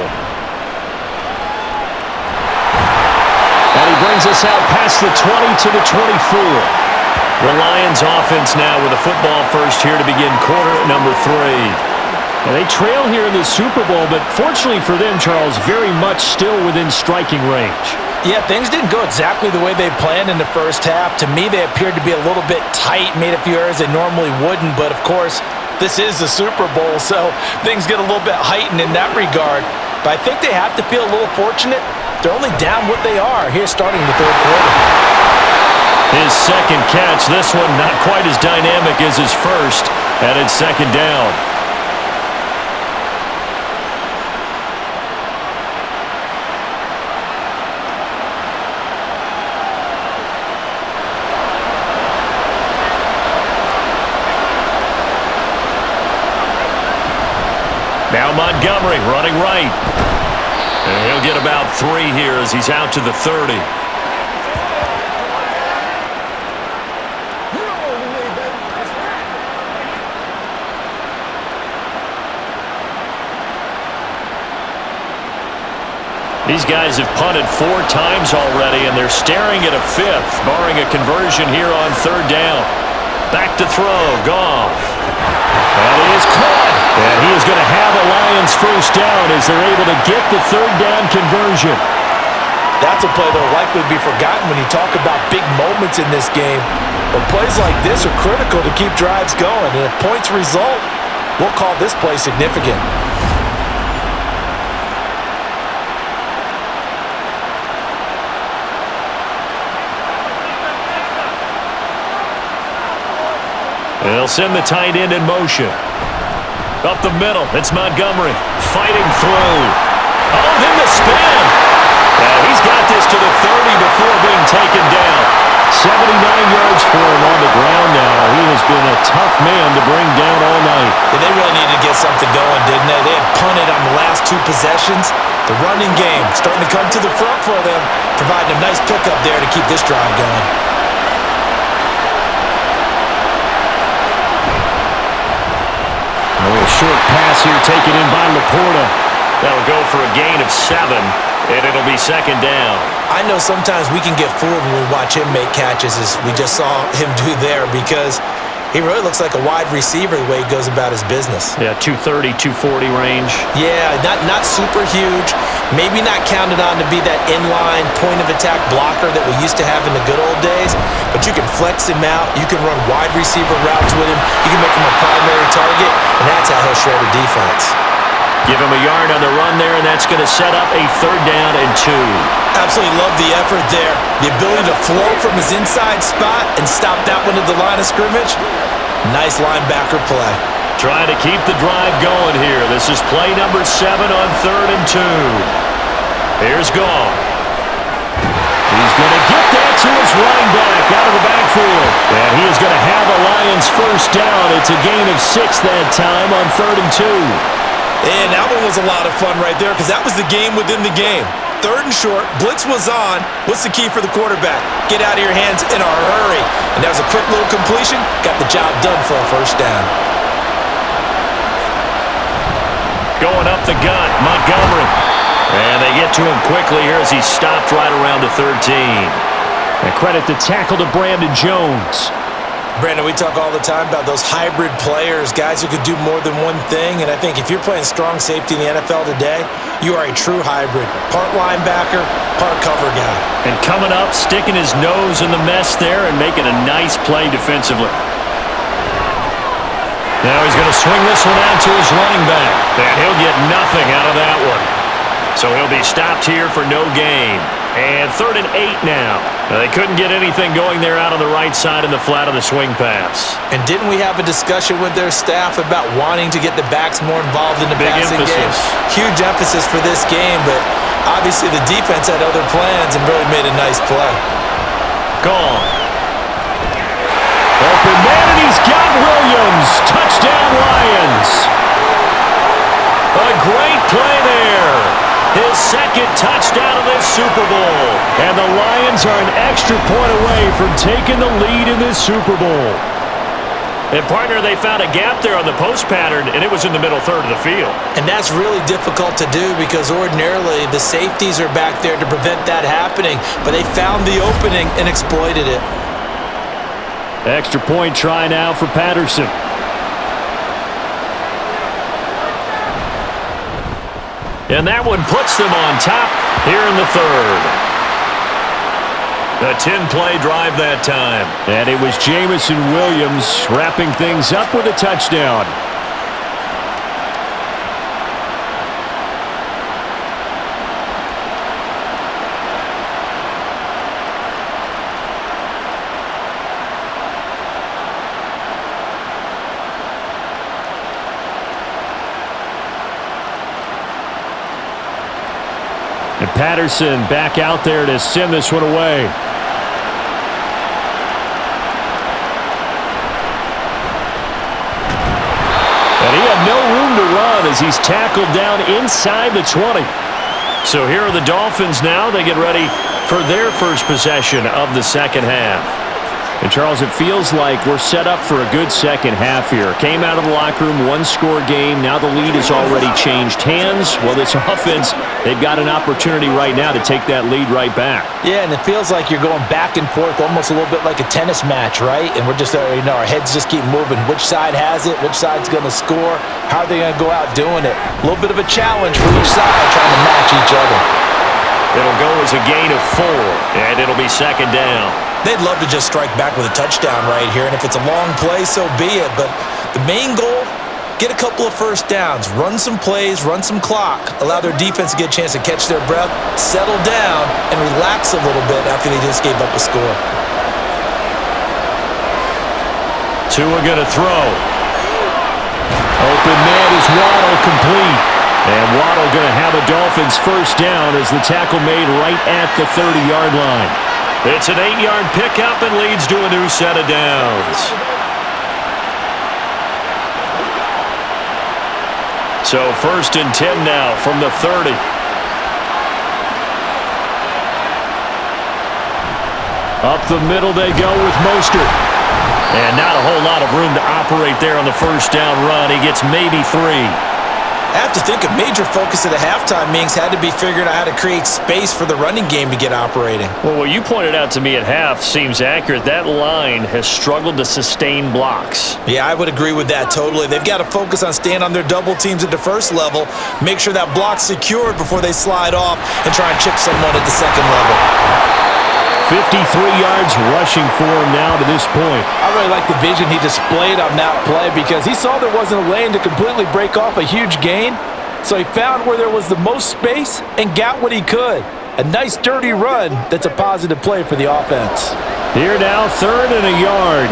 And he brings us out past the 20 to the 24. The Lions offense now with a football first here to begin quarter number 3. And they trail here in the Super Bowl, but fortunately for them, Charles, very much still within striking range. Yeah, things didn't go exactly the way they planned in the first half. To me, they appeared to be a little bit tight, made a few errors they normally wouldn't. But, of course, this is the Super Bowl, so things get a little bit heightened in that regard. But I think they have to feel a little fortunate. They're only down what they are here starting the third quarter. His second catch, this one not quite as dynamic as his first, and it's 2nd down. Now Montgomery running right. And he'll get about 3 here as he's out to the 30. These guys have punted 4 times already, and they're staring at a 5th, barring a conversion here on 3rd down. Back to throw, Goff. That is caught. And he is going to have a Lions first down as they're able to get the 3rd down conversion. That's a play that will likely be forgotten when you talk about big moments in this game. But plays like this are critical to keep drives going. And if points result, we'll call this play significant. They'll send the tight end in motion. Up the middle, it's Montgomery fighting through. Oh, then the spin. And he's got this to the 30 before being taken down. 79 yards for him on the ground now. He has been a tough man to bring down all night. Yeah, they really needed to get something going, didn't they? They had punted on the last 2 possessions. The running game starting to come to the front for them, providing a nice pickup there to keep this drive going. A short pass here taken in by Laporta. That'll go for a gain of 7, and it'll be 2nd down. I know sometimes we can get fooled when we watch him make catches, as we just saw him do there, because He really looks like a wide receiver the way he goes about his business. Yeah, 230, 240 range. Yeah, not super huge. Maybe not counted on to be that inline point-of-attack blocker that we used to have in the good old days, but you can flex him out. You can run wide receiver routes with him. You can make him a primary target, and that's how he'll shred a defense. Give him a yard on the run there, and that's going to set up a 3rd down and 2. Absolutely love the effort there. The ability to flow from his inside spot and stop that one at the line of scrimmage. Nice linebacker play. Trying to keep the drive going here. This is play number 7 on 3rd and 2. Here's Goff. He's going to get that to his running back out of the backfield. And he is going to have a Lions 1st down. It's a gain of 6 that time on 3rd and 2. And that one was a lot of fun right there because that was the game within the game. 3rd and short, blitz was on. What's the key for the quarterback? Get out of your hands in a hurry. And that was a quick little completion. Got the job done for a 1st down. Going up the gut, Montgomery. And they get to him quickly here as he stopped right around the 13. And credit the tackle to Brandon Jones. Brandon, we talk all the time about those hybrid players, guys who could do more than one thing, and I think if you're playing strong safety in the NFL today, you are a true hybrid. Part linebacker, part cover guy. And coming up, sticking his nose in the mess there and making a nice play defensively. Now he's going to swing this one out to his running back, and he'll get nothing out of that one. So he'll be stopped here for no gain. And 3rd and 8 now. They couldn't get anything going there out on the right side in the flat of the swing pass. And didn't we have a discussion with their staff about wanting to get the backs more involved in the passing game? Huge emphasis for this game, but obviously the defense had other plans and really made a nice play. Gone. Open man, and he's got Williams. Touchdown, Lions. A great play there. His 2nd touchdown of this Super Bowl. And the Lions are an extra point away from taking the lead in this Super Bowl. And, partner, they found a gap there on the post pattern, and it was in the middle 3rd of the field. And that's really difficult to do because ordinarily the safeties are back there to prevent that happening, but they found the opening and exploited it. Extra point try now for Patterson. And that one puts them on top here in the 3rd. A 10-play drive that time. And it was Jamison Williams wrapping things up with a touchdown. And Patterson back out there to send this one away. And he had no room to run as he's tackled down inside the 20. So here are the Dolphins now. They get ready for their first possession of the 2nd half. And, Charles, it feels like we're set up for a good second half here. Came out of the locker room, 1-score game. Now the lead has already changed hands. Well, this offense, they've got an opportunity right now to take that lead right back. Yeah, and it feels like you're going back and forth almost a little bit like a tennis match, right? And we're just, our heads just keep moving. Which side has it? Which side's going to score? How are they going to go out doing it? A little bit of a challenge for each side trying to match each other. It'll go as a gain of 4, and it'll be 2nd down. They'd love to just strike back with a touchdown right here, and if it's a long play, so be it. But the main goal, get a couple of 1st downs, run some plays, run some clock, allow their defense to get a chance to catch their breath, settle down, and relax a little bit after they just gave up a score. Tua going to throw. Open man is Waddle, complete. And Waddle going to have a Dolphins 1st down as the tackle made right at the 30-yard line. It's an 8-yard pickup and leads to a new set of downs. So 1st and 10 now from the 30. Up the middle they go with Mostert. And not a whole lot of room to operate there on the 1st down run. He gets maybe 3. I have to think a major focus of the halftime meetings had to be figuring out how to create space for the running game to get operating. Well, what you pointed out to me at half seems accurate. That line has struggled to sustain blocks. Yeah, I would agree with that totally. They've got to focus on staying on their double teams at the first level, make sure that block's secured before they slide off and try and chip someone at the second level. 53 yards rushing for him now to this point. I really like the vision he displayed on that play because he saw there wasn't a lane to completely break off a huge gain. So he found where there was the most space and got what he could. A nice dirty run that's a positive play for the offense. Here now, 3rd and a yard.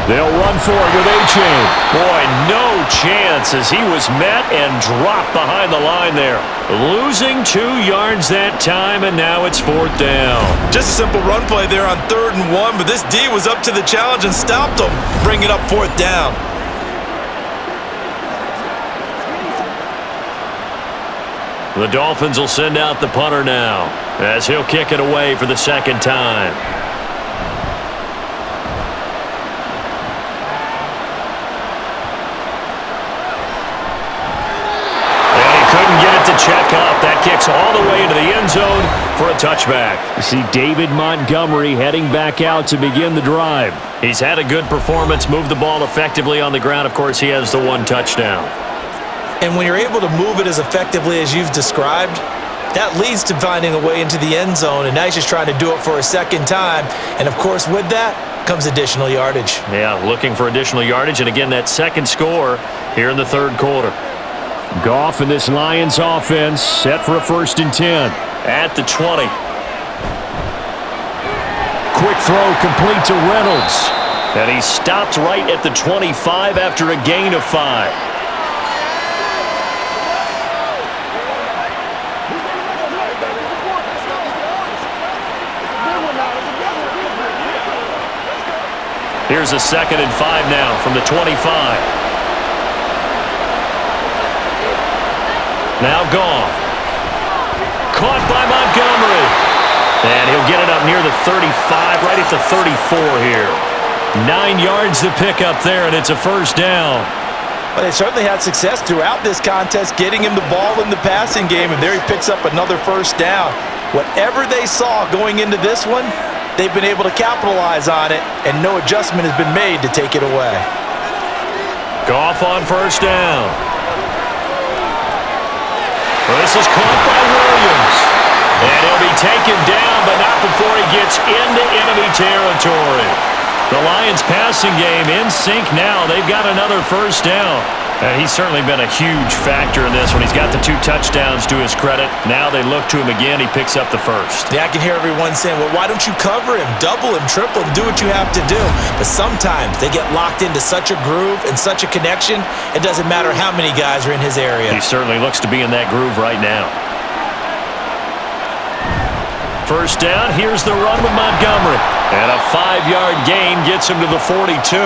They'll run for it with A-Chain. Boy, no chance as he was met and dropped behind the line there. Losing 2 yards that time, and now it's 4th down. Just a simple run play there on 3rd and 1, but this D was up to the challenge and stopped him, bringing up 4th down. The Dolphins will send out the punter now as he'll kick it away for the 2nd time. Check up. That kicks all the way into the end zone for a touchback. You see David Montgomery heading back out to begin the drive. He's had a good performance, moved the ball effectively on the ground. Of course, he has the 1 touchdown. And when you're able to move it as effectively as you've described, that leads to finding a way into the end zone, and now he's just trying to do it for a 2nd time. And, of course, with that comes additional yardage. Yeah, looking for additional yardage, and again, that 2nd score here in the 3rd quarter. Goff and this Lions offense set for a 1st and 10 at the 20. Quick throw complete to Reynolds. And he stopped right at the 25 after a gain of 5. Here's a 2nd and 5 now from the 25. Now Goff. Caught by Montgomery. And he'll get it up near the 35, right at the 34 here. 9 yards to pick up there, and it's a 1st down. But they certainly had success throughout this contest, getting him the ball in the passing game, and there he picks up another 1st down. Whatever they saw going into this one, they've been able to capitalize on it, and no adjustment has been made to take it away. Goff on 1st down. This is caught by Williams. And he'll be taken down, but not before he gets into enemy territory. The Lions passing game in sync now. They've got another 1st down. And he's certainly been a huge factor in this one. He's got the 2 touchdowns to his credit. Now they look to him again. He picks up the 1st. Yeah, I can hear everyone saying, well, why don't you cover him, double him, triple him, do what you have to do. But sometimes they get locked into such a groove and such a connection, it doesn't matter how many guys are in his area. He certainly looks to be in that groove right now. 1st down, here's the run with Montgomery. And a 5-yard gain gets him to the 42.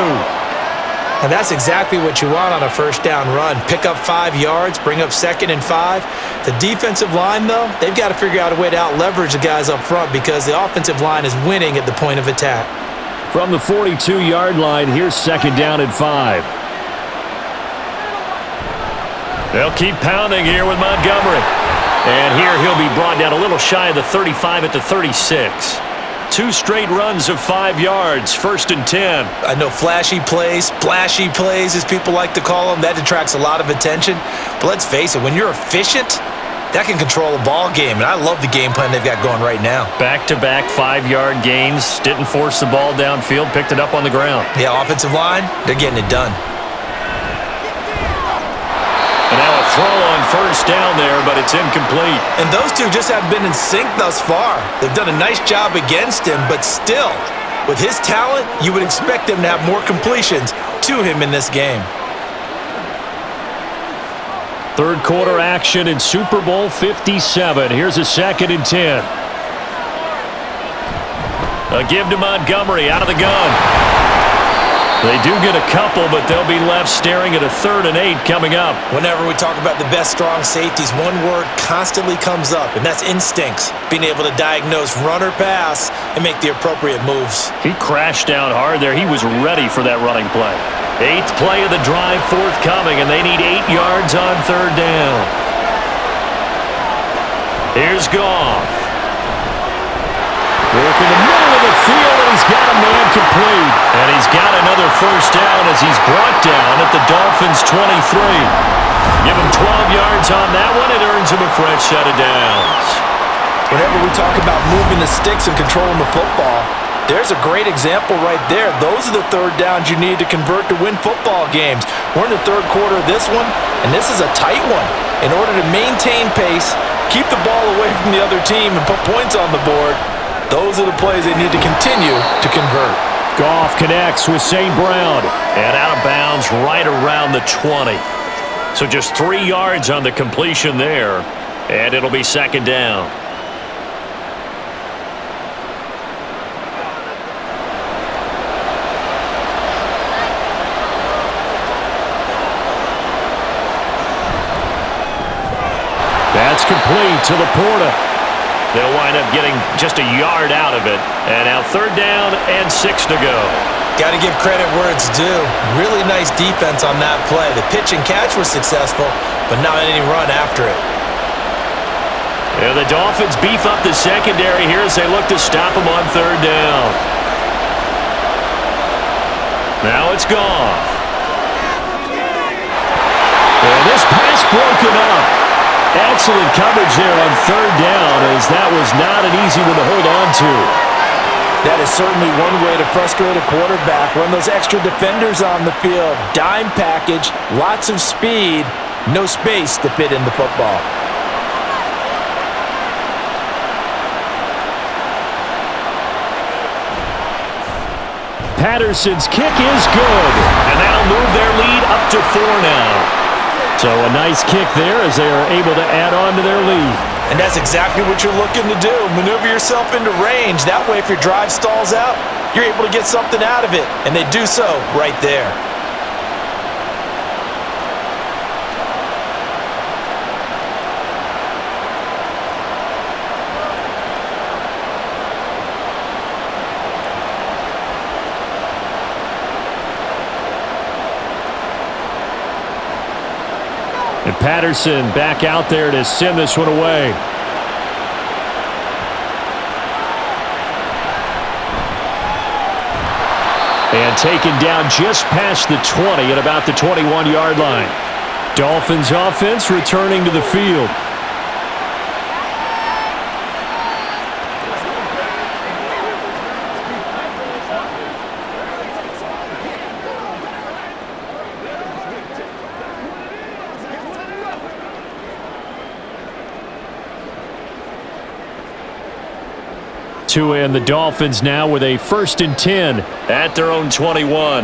And that's exactly what you want on a 1st down run. Pick up 5 yards, bring up 2nd and 5. The defensive line, though, they've got to figure out a way to out-leverage the guys up front because the offensive line is winning at the point of attack. From the 42-yard line, here's 2nd down and 5. They'll keep pounding here with Montgomery. And here he'll be brought down a little shy of the 35 at the 36. 2 straight runs of 5 yards, 1st and 10. I know flashy plays, splashy plays, as people like to call them, that detracts a lot of attention. But let's face it, when you're efficient, that can control a ball game. And I love the game plan they've got going right now. Back-to-back 5-yard gains, didn't force the ball downfield, picked it up on the ground. Yeah, offensive line, they're getting it done. And now a throw on 1st down there, but it's incomplete. And those two just haven't been in sync thus far. They've done a nice job against him, but still, with his talent, you would expect them to have more completions to him in this game. 3rd quarter action in Super Bowl 57. Here's a 2nd and 10. A give to Montgomery out of the gun. They do get a couple, but they'll be left staring at a 3rd and 8 coming up. Whenever we talk about the best strong safeties, one word constantly comes up, and that's instincts. Being able to diagnose run or pass and make the appropriate moves. He crashed down hard there. He was ready for that running play. 8th play of the drive forthcoming, and they need 8 yards on 3rd down. Here's Goff. Working the middle of the field, and he's got a man complete. And he's got another first down as he's brought down at the Dolphins' 23. Give him 12 yards on that one. It earns him a fresh set of downs. Whenever we talk about moving the sticks and controlling the football, there's a great example right there. Those are the 3rd downs you need to convert to win football games. We're in the 3rd quarter of this one, and this is a tight one. In order to maintain pace, keep the ball away from the other team, and put points on the board, those are the plays they need to continue to convert. Goff connects with St. Brown, and out of bounds right around the 20. So just 3 yards on the completion there, and it'll be 2nd down. That's complete to Laporta. They'll wind up getting just a yard out of it. And now 3rd down and 6 to go. Got to give credit where it's due. Really nice defense on that play. The pitch and catch was successful, but not any run after it. And the Dolphins beef up the secondary here as they look to stop him on 3rd down. Now it's Goff. And this pass broken up. Excellent coverage there on 3rd down, as that was not an easy one to hold on to. That is certainly one way to frustrate a quarterback. Run those extra defenders on the field. Dime package, lots of speed, no space to fit in the football. Patterson's kick is good, and that'll move their lead up to 4 now. So a nice kick there as they are able to add on to their lead. And that's exactly what you're looking to do. Maneuver yourself into range. That way, if your drive stalls out, you're able to get something out of it. And they do so right there. And Patterson back out there to send this one away. And taken down just past the 20 at about the 21-yard line. Dolphins offense returning to the field. And the Dolphins now with a 1st and 10 at their own 21.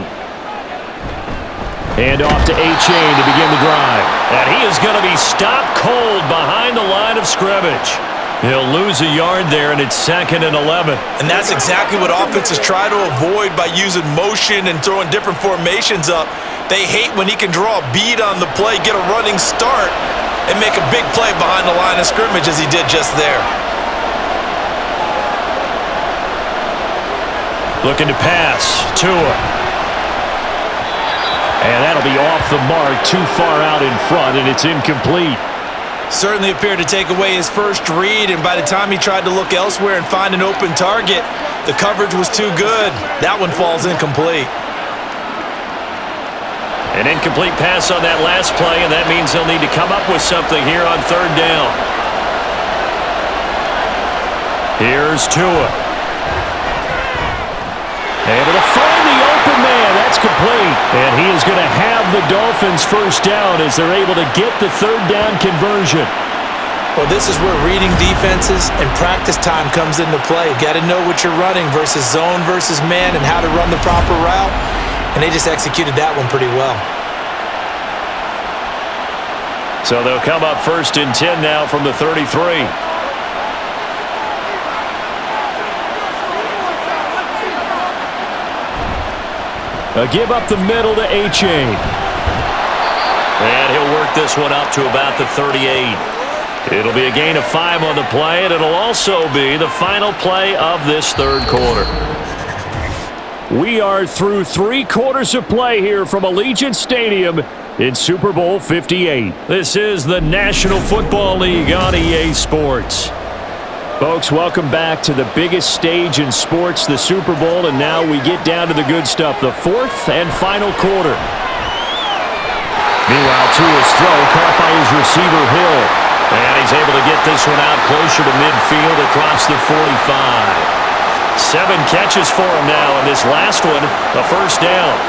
Hand off to A-Chain to begin the drive. And he is going to be stopped cold behind the line of scrimmage. He'll lose a yard there, and it's 2nd and 11. And that's exactly what offenses try to avoid by using motion and throwing different formations up. They hate when he can draw a bead on the play, get a running start, and make a big play behind the line of scrimmage as he did just there. Looking to pass. Tua. And that'll be off the mark, too far out in front, and it's incomplete. Certainly appeared to take away his first read, and by the time he tried to look elsewhere and find an open target, the coverage was too good. That one falls incomplete. An incomplete pass on that last play, and that means they'll need to come up with something here on 3rd down. Here's Tua. Able to find the open man. That's complete. And he is going to have the Dolphins' first down as they're able to get the 3rd down conversion. Well, this is where reading defenses and practice time comes into play. You got to know what you're running versus zone versus man and how to run the proper route. And they just executed that one pretty well. So they'll come up 1st and 10 now from the 33. A give up the middle to A-Chain. And he'll work this one up to about the 38. It'll be a gain of 5 on the play, and it'll also be the final play of this 3rd quarter. We are through 3 quarters of play here from Allegiant Stadium in Super Bowl 58. This is the National Football League on EA Sports. Folks, welcome back to the biggest stage in sports, the Super Bowl, and now we get down to the good stuff, the 4th and final quarter. Meanwhile, Tua's throw caught by his receiver, Hill. And he's able to get this one out closer to midfield across the 45. 7 catches for him now, and this last one, a first down.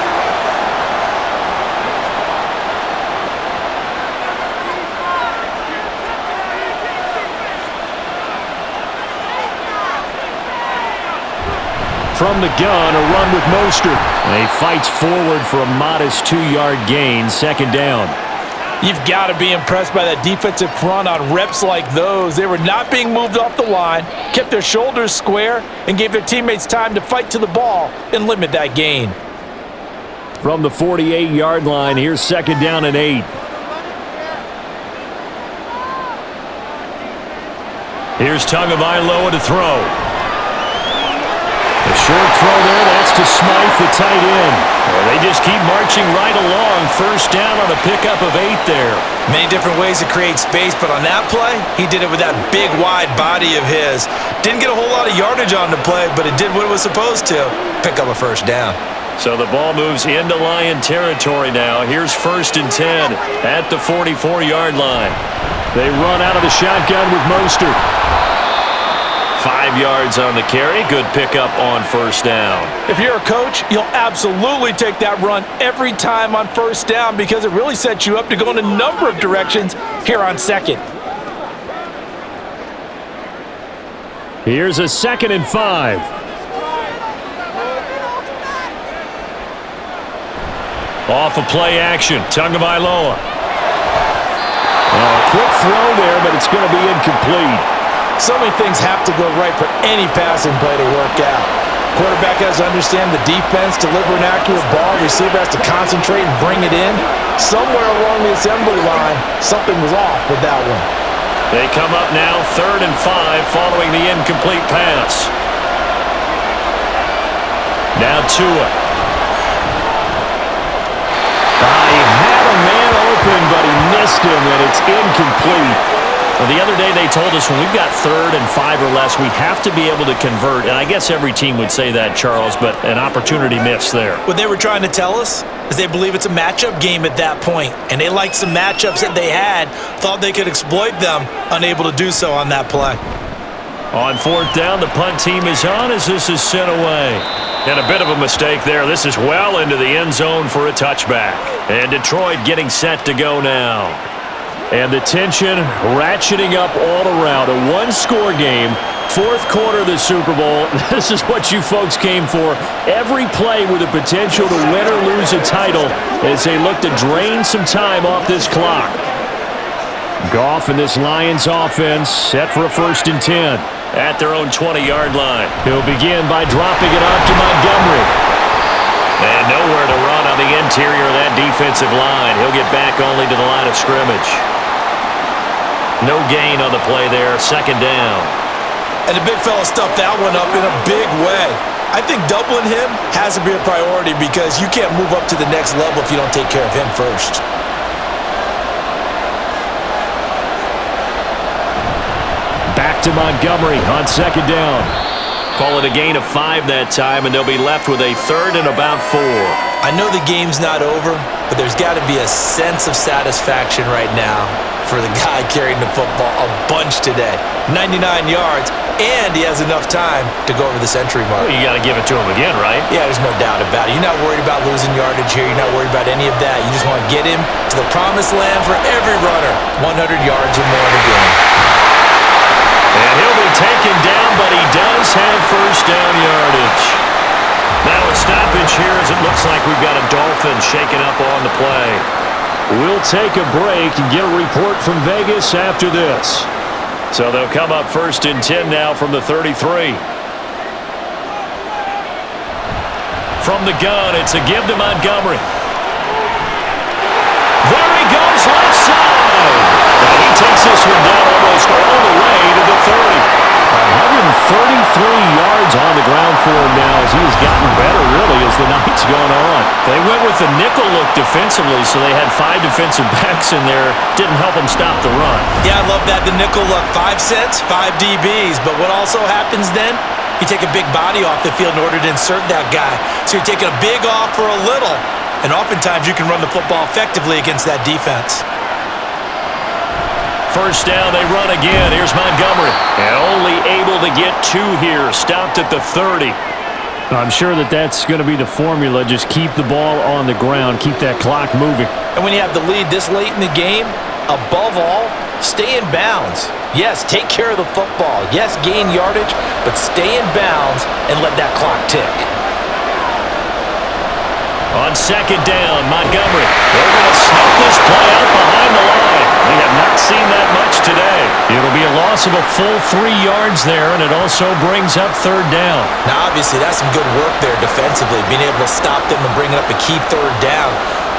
From the gun, a run with Mostert. And he fights forward for a modest 2-yard gain, second down. You've got to be impressed by that defensive front on reps like those. They were not being moved off the line, kept their shoulders square, and gave their teammates time to fight to the ball and limit that gain. From the 48-yard line, here's second down and 8. Here's Tagovailoa to throw. A short throw there, that's to Smythe, the tight end. Well, they just keep marching right along. First down on a pickup of 8 there. Many different ways to create space, but on that play, he did it with that big, wide body of his. Didn't get a whole lot of yardage on the play, but it did what it was supposed to, pick up a first down. So the ball moves into Lion territory now. Here's 1st and 10 at the 44-yard line. They run out of the shotgun with Mostert. 5 yards on the carry. Good pickup on first down. If you're a coach, you'll absolutely take that run every time on first down because it really sets you up to go in a number of directions here on second. Here's a 2nd and 5. Off of play action. Tagovailoa. A quick throw there, but it's going to be incomplete. So many things have to go right for any passing play to work out. Quarterback has to understand the defense, deliver an accurate ball. Receiver has to concentrate and bring it in. Somewhere along the assembly line, something was off with that one. They come up now 3rd and 5 following the incomplete pass. Now Tua. He had a man open, but he missed him, and it's incomplete. Well, the other day they told us when we've got 3rd and 5 or less, we have to be able to convert. And I guess every team would say that, Charles, but an opportunity missed there. What they were trying to tell us is they believe it's a matchup game at that point, and they liked some matchups that they had, thought they could exploit them, unable to do so on that play. On 4th down, the punt team is on as this is sent away. And a bit of a mistake there. This is well into the end zone for a touchback. And Detroit getting set to go now. And the tension ratcheting up all around. A 1-score game, 4th quarter of the Super Bowl. This is what you folks came for. Every play with the potential to win or lose a title as they look to drain some time off this clock. Goff and this Lions offense set for a 1st and 10 at their own 20-yard line. He'll begin by dropping it off to Montgomery. And nowhere to run on the interior of that defensive line. He'll get back only to the line of scrimmage. No gain on the play there, 2nd down. And the big fella stuffed that one up in a big way. I think doubling him has to be a priority because you can't move up to the next level if you don't take care of him first. Back to Montgomery on 2nd down. Call it a gain of 5 that time, and they'll be left with a 3rd and about 4. I know the game's not over, but there's got to be a sense of satisfaction right now for the guy carrying the football a bunch today. 99 yards, and he has enough time to go over the century mark. Well, you got to give it to him again, right? Yeah, there's no doubt about it. You're not worried about losing yardage here. You're not worried about any of that. You just want to get him to the promised land for every runner. 100 yards or more in a game. And he'll be taken down, but he does have first down yardage. Now a stoppage here as it looks like we've got a Dolphin shaken up on the play. We'll take a break and get a report from Vegas after this. So they'll come up 1st and 10 now from the 33. From the gun, it's a give to Montgomery. There he goes, left side. And he takes this one down almost all the way to the 30. yards on the ground for him now as he has gotten better, really, as the night's gone on. They went with the nickel look defensively, so they had 5 defensive backs in there. Didn't help them stop the run. Yeah, I love that, the nickel look. 5 cents, 5 DBs. But what also happens then? You take a big body off the field in order to insert that guy. So you're taking a big off for a little. And oftentimes you can run the football effectively against that defense. First down, they run again. Here's Montgomery. And only able to get 2 here. Stopped at the 30. I'm sure that's going to be the formula. Just keep the ball on the ground. Keep that clock moving. And when you have the lead this late in the game, above all, stay in bounds. Yes, take care of the football. Yes, gain yardage, but stay in bounds and let that clock tick. On second down, Montgomery. They're going to sneak this play out behind the line. We have not seen that much today. It'll be a loss of a full 3 yards there, and it also brings up third down. Now, obviously, that's some good work there defensively, being able to stop them and bringing up a key third down.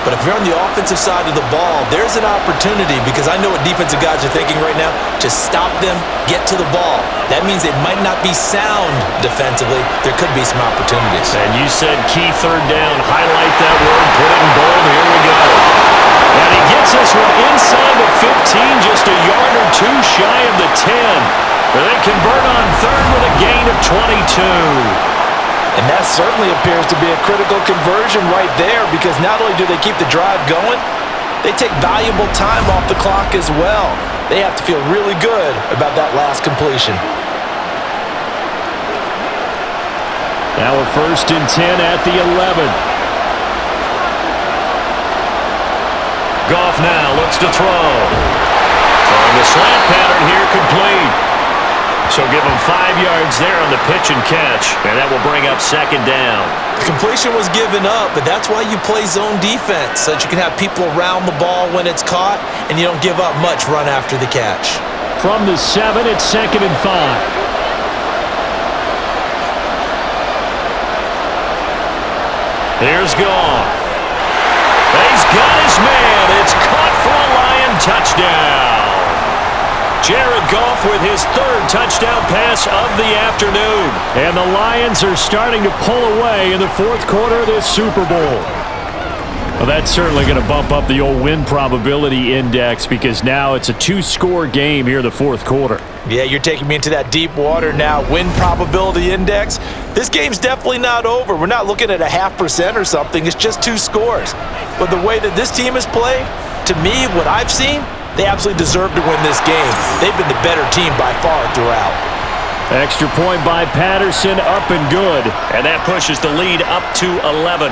But if you're on the offensive side of the ball, there's an opportunity, because I know what defensive guys are thinking right now. Just stop them, get to the ball. That means they might not be sound defensively. There could be some opportunities. And you said key third down. Highlight that word. Put it in bold. Here we go. And he gets this one inside the 15, just a yard or 2 shy of the 10. They convert on third with a gain of 22. And that certainly appears to be a critical conversion right there, because not only do they keep the drive going, they take valuable time off the clock as well. They have to feel really good about that last completion. Now a 1st and 10 at the 11. Goff now looks to throw. Throwing the slant pattern here, complete. So give him 5 yards there on the pitch and catch, and that will bring up second down. The completion was given up, but that's why you play zone defense, so that you can have people around the ball when it's caught, and you don't give up much run after the catch. From the 7, it's 2nd and 5. Here's Goff. He's got his man. It's caught for a Lion touchdown. Jared Goff with his 3rd touchdown pass of the afternoon. And the Lions are starting to pull away in the 4th quarter of this Super Bowl. Well, that's certainly going to bump up the old win probability index, because now it's a 2-score game here in the 4th quarter. Yeah, you're taking me into that deep water now. Win probability index. This game's definitely not over. We're not looking at a 0.5% or something. It's just 2 scores. But the way that this team has played, to me, what I've seen, they absolutely deserve to win this game. They've been the better team by far throughout. Extra point by Patterson, up and good. And that pushes the lead up to 11.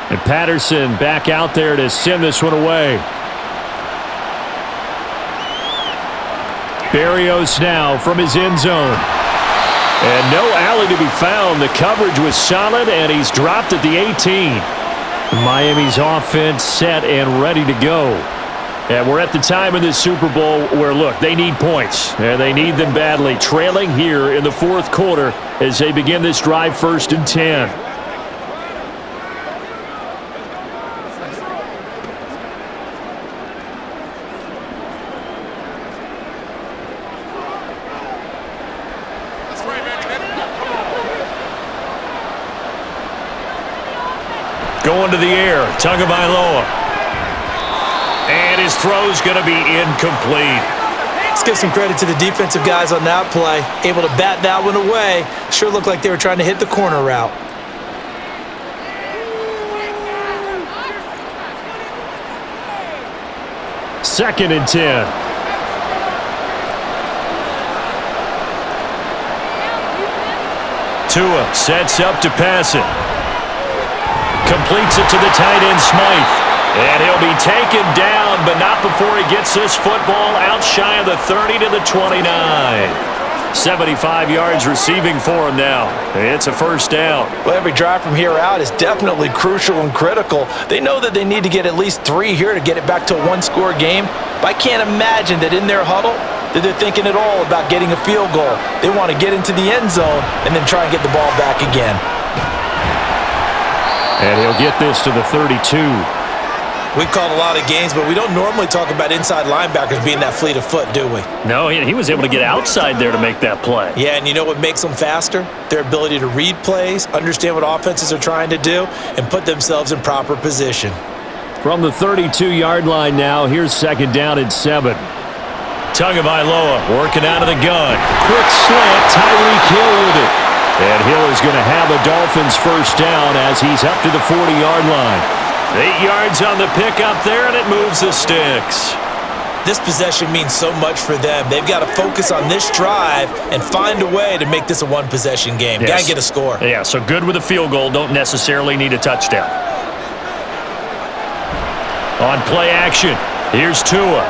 And Patterson back out there to send this one away. Berrios now from his end zone. And no alley to be found. The coverage was solid, and he's dropped at the 18. Miami's offense set and ready to go. And we're at the time in this Super Bowl where, look, they need points. And they need them badly. Trailing here in the 4th quarter as they begin this drive, 1st and 10. Going to the air, Tagovailoa. And his throw's going to be incomplete. Let's give some credit to the defensive guys on that play. Able to bat that one away. Sure looked like they were trying to hit the corner route. Second and 10. Tua sets up to pass it. Completes it to the tight end, Smythe. And he'll be taken down, but not before he gets this football out shy of the 30 to the 29. 75 yards receiving for him now. It's a 1st down. Well, every drive from here out is definitely crucial and critical. They know that they need to get at least 3 here to get it back to a 1-score game. But I can't imagine that in their huddle, that they're thinking at all about getting a field goal. They want to get into the end zone and then try and get the ball back again. And he'll get this to the 32. We've called a lot of games, but we don't normally talk about inside linebackers being that fleet of foot, do we? No, he was able to get outside there to make that play. Yeah, and you know what makes them faster? Their ability to read plays, understand what offenses are trying to do, and put themselves in proper position. From the 32-yard line now, here's second down and 7. Tagovailoa working out of the gun. Quick slant, Tyreek Hill with it. And Hill is going to have a Dolphins first down as he's up to the 40-yard line. 8 yards on the pickup there, and it moves the sticks. This possession means so much for them. They've got to focus on this drive and find a way to make this a one-possession game. Yes. Got to get a score. Yeah, so good with a field goal. Don't necessarily need a touchdown. On play action, here's Tua.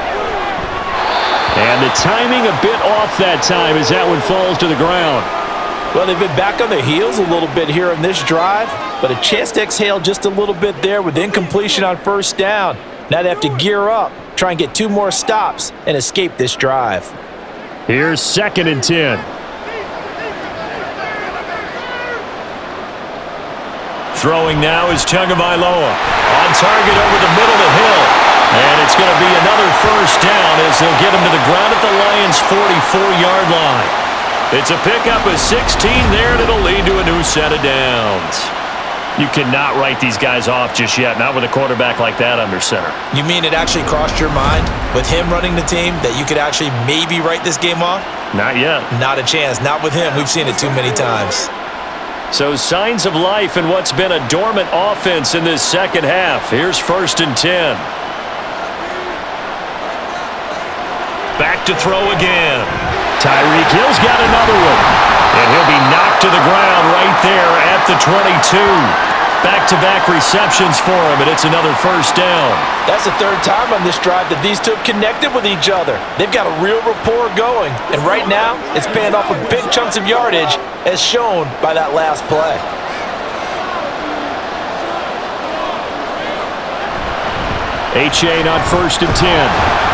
And the timing a bit off that time as that one falls to the ground. Well, they've been back on their heels a little bit here in this drive, but a chance to exhale just a little bit there with incompletion on first down. Now they have to gear up, try and get 2 more stops, and escape this drive. Here's second and 10. Throwing now is Tagovailoa. On target over the middle to Hill. And it's going to be another first down as they'll get him to the ground at the Lions' 44-yard line. It's a pickup of 16 there, and it'll lead to a new set of downs. You cannot write these guys off just yet, not with a quarterback like that under center. You mean it actually crossed your mind with him running the team that you could actually maybe write this game off? Not yet. Not a chance. Not with him. We've seen it too many times. So signs of life in what's been a dormant offense in this second half. Here's first and 10. Back to throw again. Tyreek Hill's got another one. And he'll be knocked to the ground right there at the 22. Back-to-back receptions for him, and it's another first down. That's the third time on this drive that these two have connected with each other. They've got a real rapport going, and right now it's paying off with big chunks of yardage as shown by that last play. H.A. on first and 10.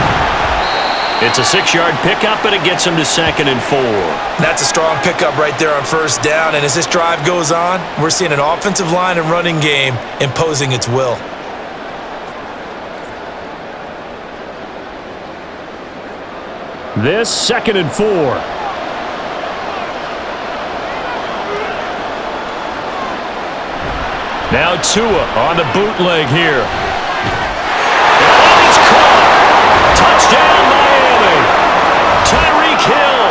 It's a 6-yard pickup, and it gets him to second and 4. That's a strong pickup right there on first down, and as this drive goes on, we're seeing an offensive line and running game imposing its will. This second and 4. Now Tua on the bootleg here. And it's caught. Touchdown Miami. Tyreek Hill,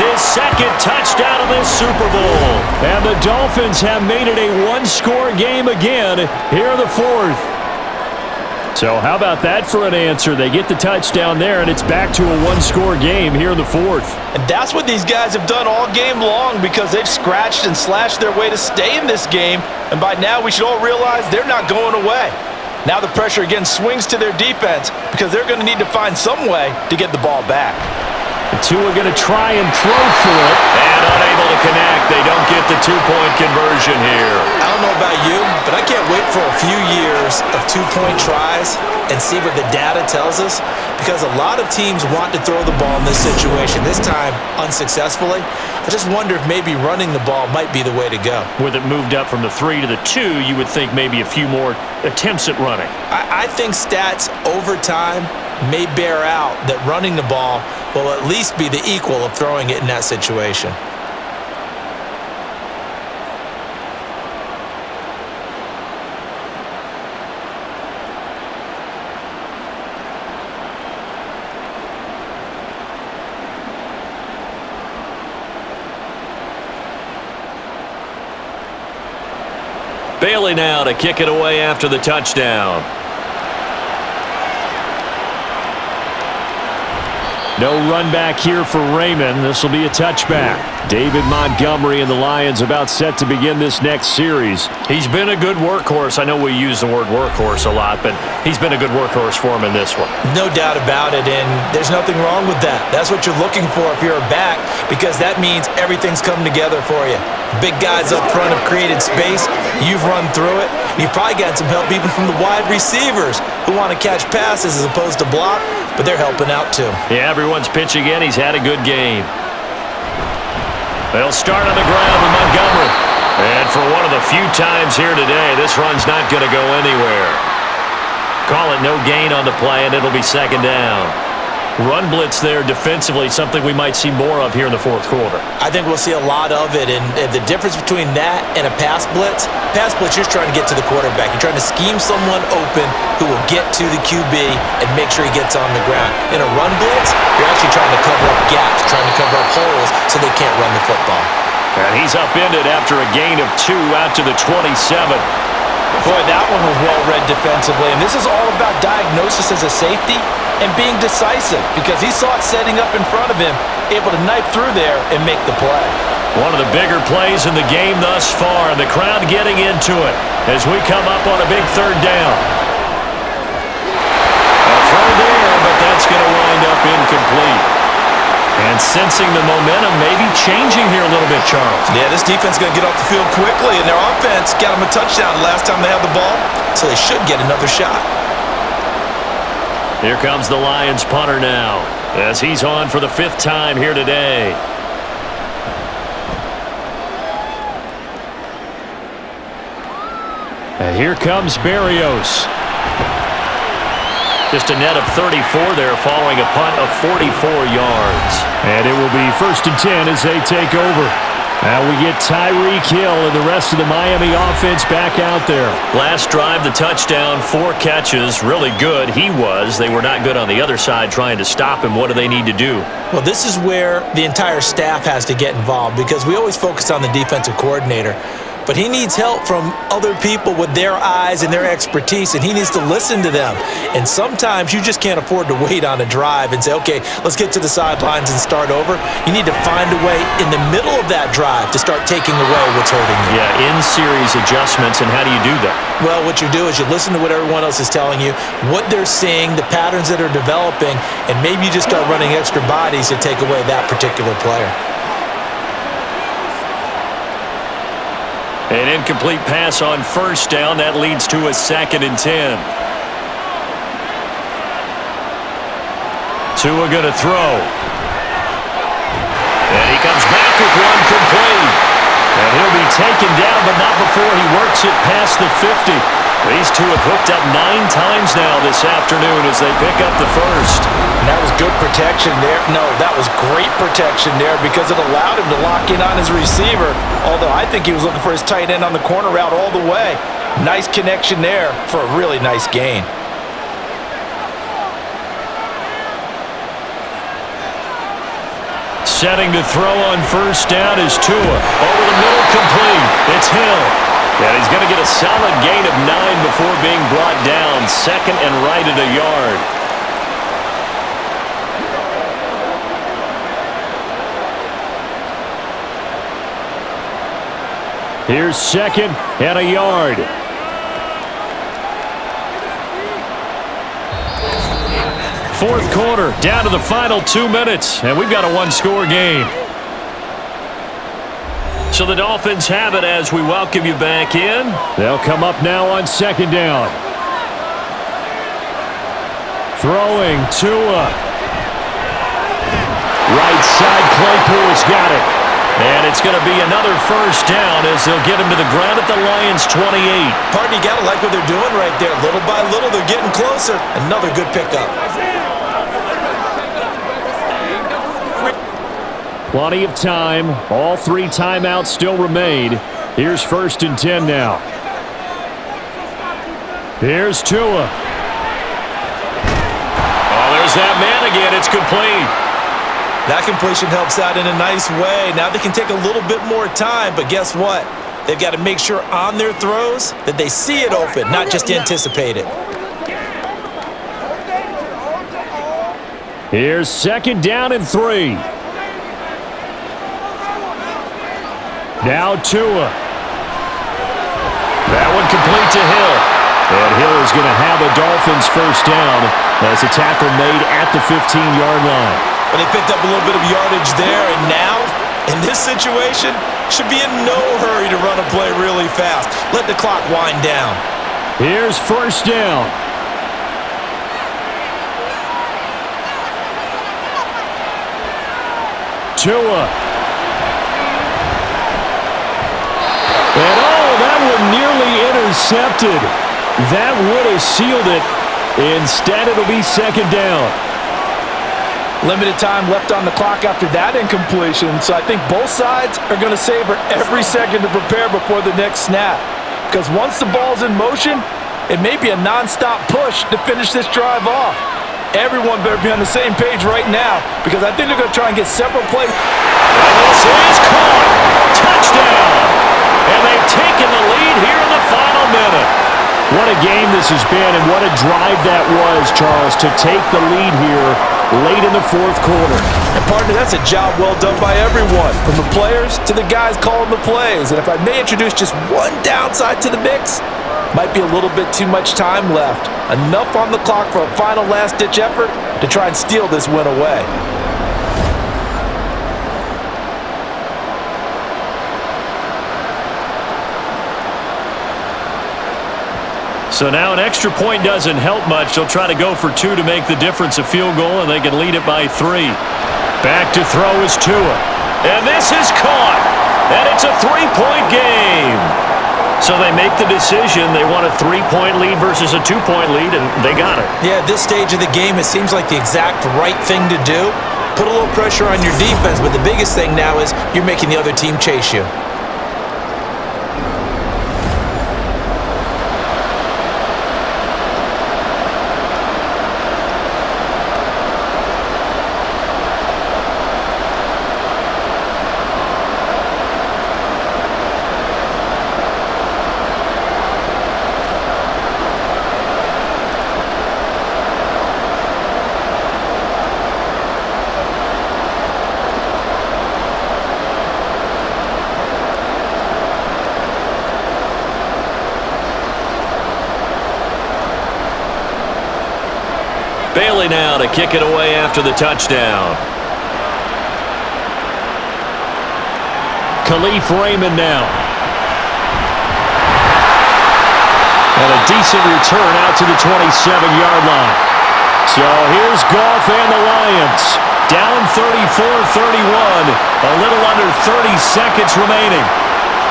his second touchdown of this Super Bowl. And the Dolphins have made it a one-score game again here in the fourth. So how about that for an answer? They get the touchdown there, and it's back to a one-score game here in the fourth. And that's what these guys have done all game long because they've scratched and slashed their way to stay in this game. And by now, we should all realize they're not going away. Now the pressure again swings to their defense because they're going to need to find some way to get the ball back. The two are going to try and throw for it. And unable to connect. They don't get the two-point conversion here. I don't know about you, but I can't wait for a few years of two-point tries and see what the data tells us because a lot of teams want to throw the ball in this situation, this time unsuccessfully. I just wonder if maybe running the ball might be the way to go. With it moved up from the 3 to the 2, you would think maybe a few more attempts at running. I think stats over time may bear out that running the ball will at least be the equal of throwing it in that situation. Bailey now to kick it away after the touchdown. No run back here for Raymond. This will be a touchback. David Montgomery and the Lions about set to begin this next series. He's been a good workhorse. I know we use the word workhorse a lot, but he's been a good workhorse for him in this one. No doubt about it, and there's nothing wrong with that. That's what you're looking for if you're a back, because that means everything's come together for you. Big guys up front have created space. You've run through it. You've probably gotten some help even from the wide receivers who want to catch passes as opposed to block, but they're helping out too. Yeah, everyone's pitching in. He's had a good game. They'll start on the ground with Montgomery. And for one of the few times here today, this run's not going to go anywhere. Call it no gain on the play, and it'll be second down. Run blitz there defensively, something we might see more of here in the fourth quarter. I think we'll see a lot of it, and the difference between that and a pass blitz, you're trying to get to the quarterback. You're trying to scheme someone open who will get to the QB and make sure he gets on the ground. In a run blitz, you're actually trying to cover up gaps, trying to cover up holes so they can't run the football. And he's upended after a gain of 2 out to the 27. Boy, that one was well-read defensively, and this is all about diagnosis as a safety and being decisive, because he saw it setting up in front of him, able to knife through there and make the play. One of the bigger plays in the game thus far, and the crowd getting into it as we come up on a big third down. A throw there, but that's going to wind up incomplete. And sensing the momentum maybe changing here a little bit, Charles. Yeah, this defense is going to get off the field quickly, and their offense got them a touchdown last time they had the ball, so they should get another shot. Here comes the Lions punter now, as he's on for the 5th time here today. And here comes Berrios. Just a net of 34 there following a punt of 44 yards. And it will be 1st and 10 as they take over. Now we get Tyreek Hill and the rest of the Miami offense back out there. Last drive, the touchdown, 4 catches, really good. He was. They were not good on the other side trying to stop him. What do they need to do? Well, this is where the entire staff has to get involved, because we always focus on the defensive coordinator. But he needs help from other people with their eyes and their expertise, and he needs to listen to them. And sometimes you just can't afford to wait on a drive and say, okay, let's get to the sidelines and start over. You need to find a way in the middle of that drive to start taking away what's hurting you. Yeah, in-series adjustments, and how do you do that? Well, what you do is you listen to what everyone else is telling you, what they're seeing, the patterns that are developing, and maybe you just start running extra bodies to take away that particular player. An incomplete pass on 1st down. That leads to a 2nd and 10. Tua going to throw. And he comes back with one complete. And he'll be taken down, but not before he works it past the 50. These two have hooked up 9 times now this afternoon as they pick up the 1st. And that was good protection there. No, that was great protection there, because it allowed him to lock in on his receiver, although I think he was looking for his tight end on the corner route all the way. Nice connection there for a really nice gain. Setting to throw on 1st down is Tua. Over the middle, complete. It's Hill. And he's going to get a solid gain of 9 before being brought down. 2nd and right at a yard. Here's 2nd and a yard. Fourth quarter, down to the final 2 minutes, and we've got a 1-score game. So the Dolphins have it as we welcome you back in. They'll come up now on 2nd down. Throwing Tua. Right side, Claypool's got it. And it's going to be another 1st down as they'll get him to the ground at the Lions' 28. Pardon, you got to like what they're doing right there. Little by little, they're getting closer. Another good pickup. Plenty of time. All 3 timeouts still remain. Here's 1st and 10 now. Here's Tua. Oh, there's that man again. It's complete. That completion helps out in a nice way. Now they can take a little bit more time, but guess what? They've got to make sure on their throws that they see it open, not just anticipate it. Here's 2nd down and 3. Now Tua. That one complete to Hill. And Hill is going to have a Dolphins first down as a tackle made at the 15-yard line. But they picked up a little bit of yardage there, and now, in this situation, should be in no hurry to run a play really fast. Let the clock wind down. Here's first down. Tua. And that one nearly intercepted. That would have sealed it. Instead, it'll be second down. Limited time left on the clock after that incompletion, so I think both sides are going to savor every second to prepare before the next snap. Because once the ball's in motion, it may be a nonstop push to finish this drive off. Everyone better be on the same page right now, because I think they're going to try and get several plays. And this is caught. Touchdown. And they've taken the lead here in the final minute. What a game this has been, and what a drive that was, Charles, to take the lead here late in the fourth quarter. And partner, that's a job well done by everyone, from the players to the guys calling the plays. And if I may introduce just one downside to the mix, might be a little bit too much time left. Enough on the clock for a final last-ditch effort to try and steal this win away. So now an extra point doesn't help much. They'll try to go for two to make the difference a field goal, and they can lead it by 3. Back to throw is Tua. And this is caught. And it's a 3-point game. So they make the decision. They want a 3-point lead versus a 2-point lead, and they got it. Yeah, at this stage of the game, it seems like the exact right thing to do. Put a little pressure on your defense, but the biggest thing now is you're making the other team chase you. Bailey now to kick it away after the touchdown. Khalif Raymond now. And a decent return out to the 27-yard line. So here's Goff and the Lions. Down 34-31. A little under 30 seconds remaining.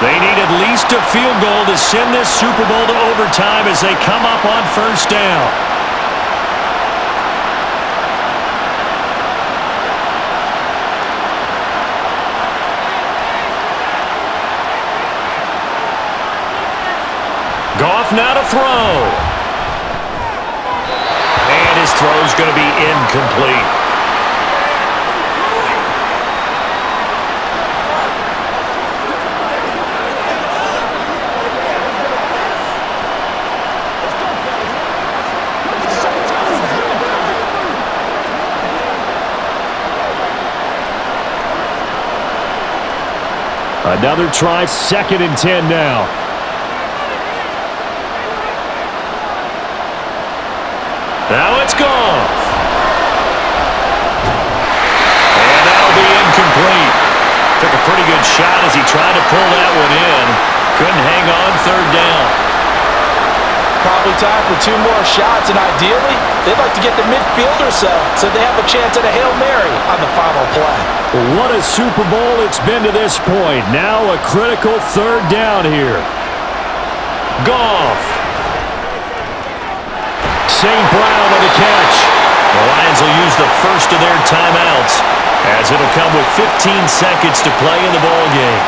They need at least a field goal to send this Super Bowl to overtime as they come up on first down. Goff now to throw. And his throw's going to be incomplete. Another try, 2nd and 10 now. Now it's Goff. And that'll be incomplete. Took a pretty good shot as he tried to pull that one in. Couldn't hang on 3rd down. Probably time for 2 more shots, and ideally, they'd like to get the midfield or so they have a chance at a Hail Mary on the final play. What a Super Bowl it's been to this point. Now a critical 3rd down here. Goff. St. Brown on the catch. The Lions will use the first of their timeouts as it'll come with 15 seconds to play in the ballgame.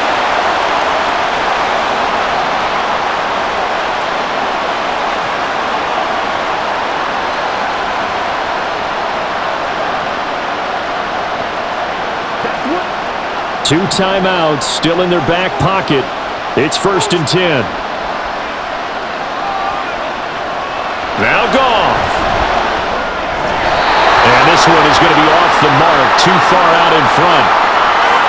Two timeouts still in their back pocket. It's 1st and 10. Now Goff. And this one is going to be off the mark, too far out in front.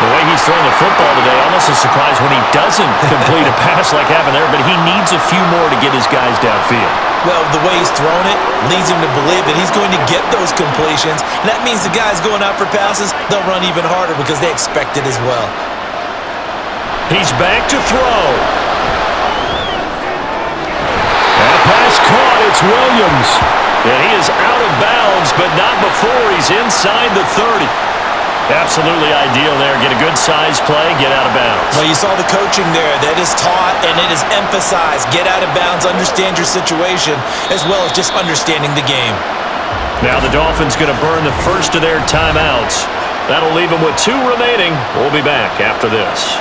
The way he's throwing the football today, almost a surprise when he doesn't complete a pass like happened there, but he needs a few more to get his guys downfield. Well, the way he's thrown it leads him to believe that he's going to get those completions. And that means the guys going out for passes, they'll run even harder because they expect it as well. He's back to throw. That pass caught. It's Williams. And he is out of bounds, but not before he's inside the 30. Absolutely ideal there. Get a good size play, get out of bounds. Well, you saw the coaching there. That is taught and it is emphasized. Get out of bounds, understand your situation, as well as just understanding the game. Now the Dolphins going to burn the first of their timeouts. That'll leave them with 2 remaining. We'll be back after this.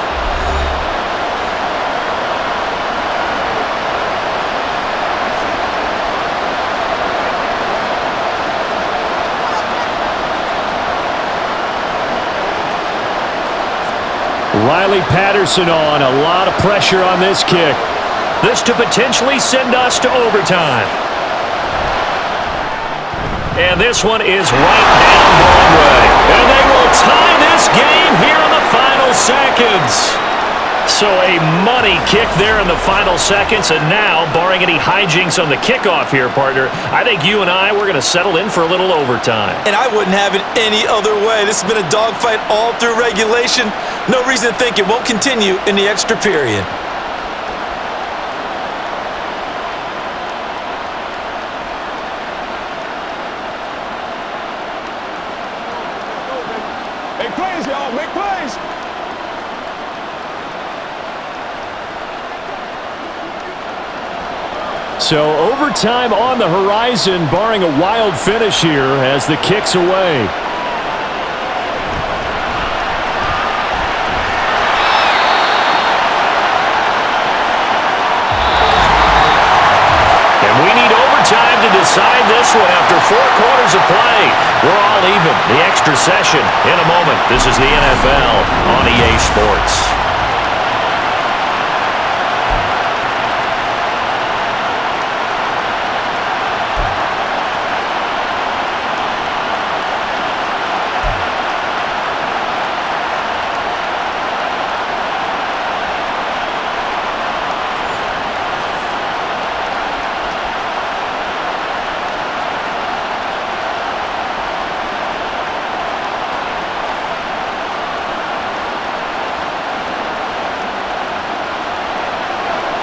Riley Patterson on. A lot of pressure on this kick. This to potentially send us to overtime. And this one is right down Broadway. And they will tie this game here in the final seconds. So a money kick there in the final seconds. And now, barring any hijinks on the kickoff here, partner, I think you and I, we're going to settle in for a little overtime. And I wouldn't have it any other way. This has been a dogfight all through regulation. No reason to think it won't continue in the extra period. Make plays, y'all. Make plays. So overtime on the horizon, barring a wild finish here as the kick's away. And we need overtime to decide this one after 4 quarters of play. We're all even. The extra session in a moment. This is the NFL on EA Sports.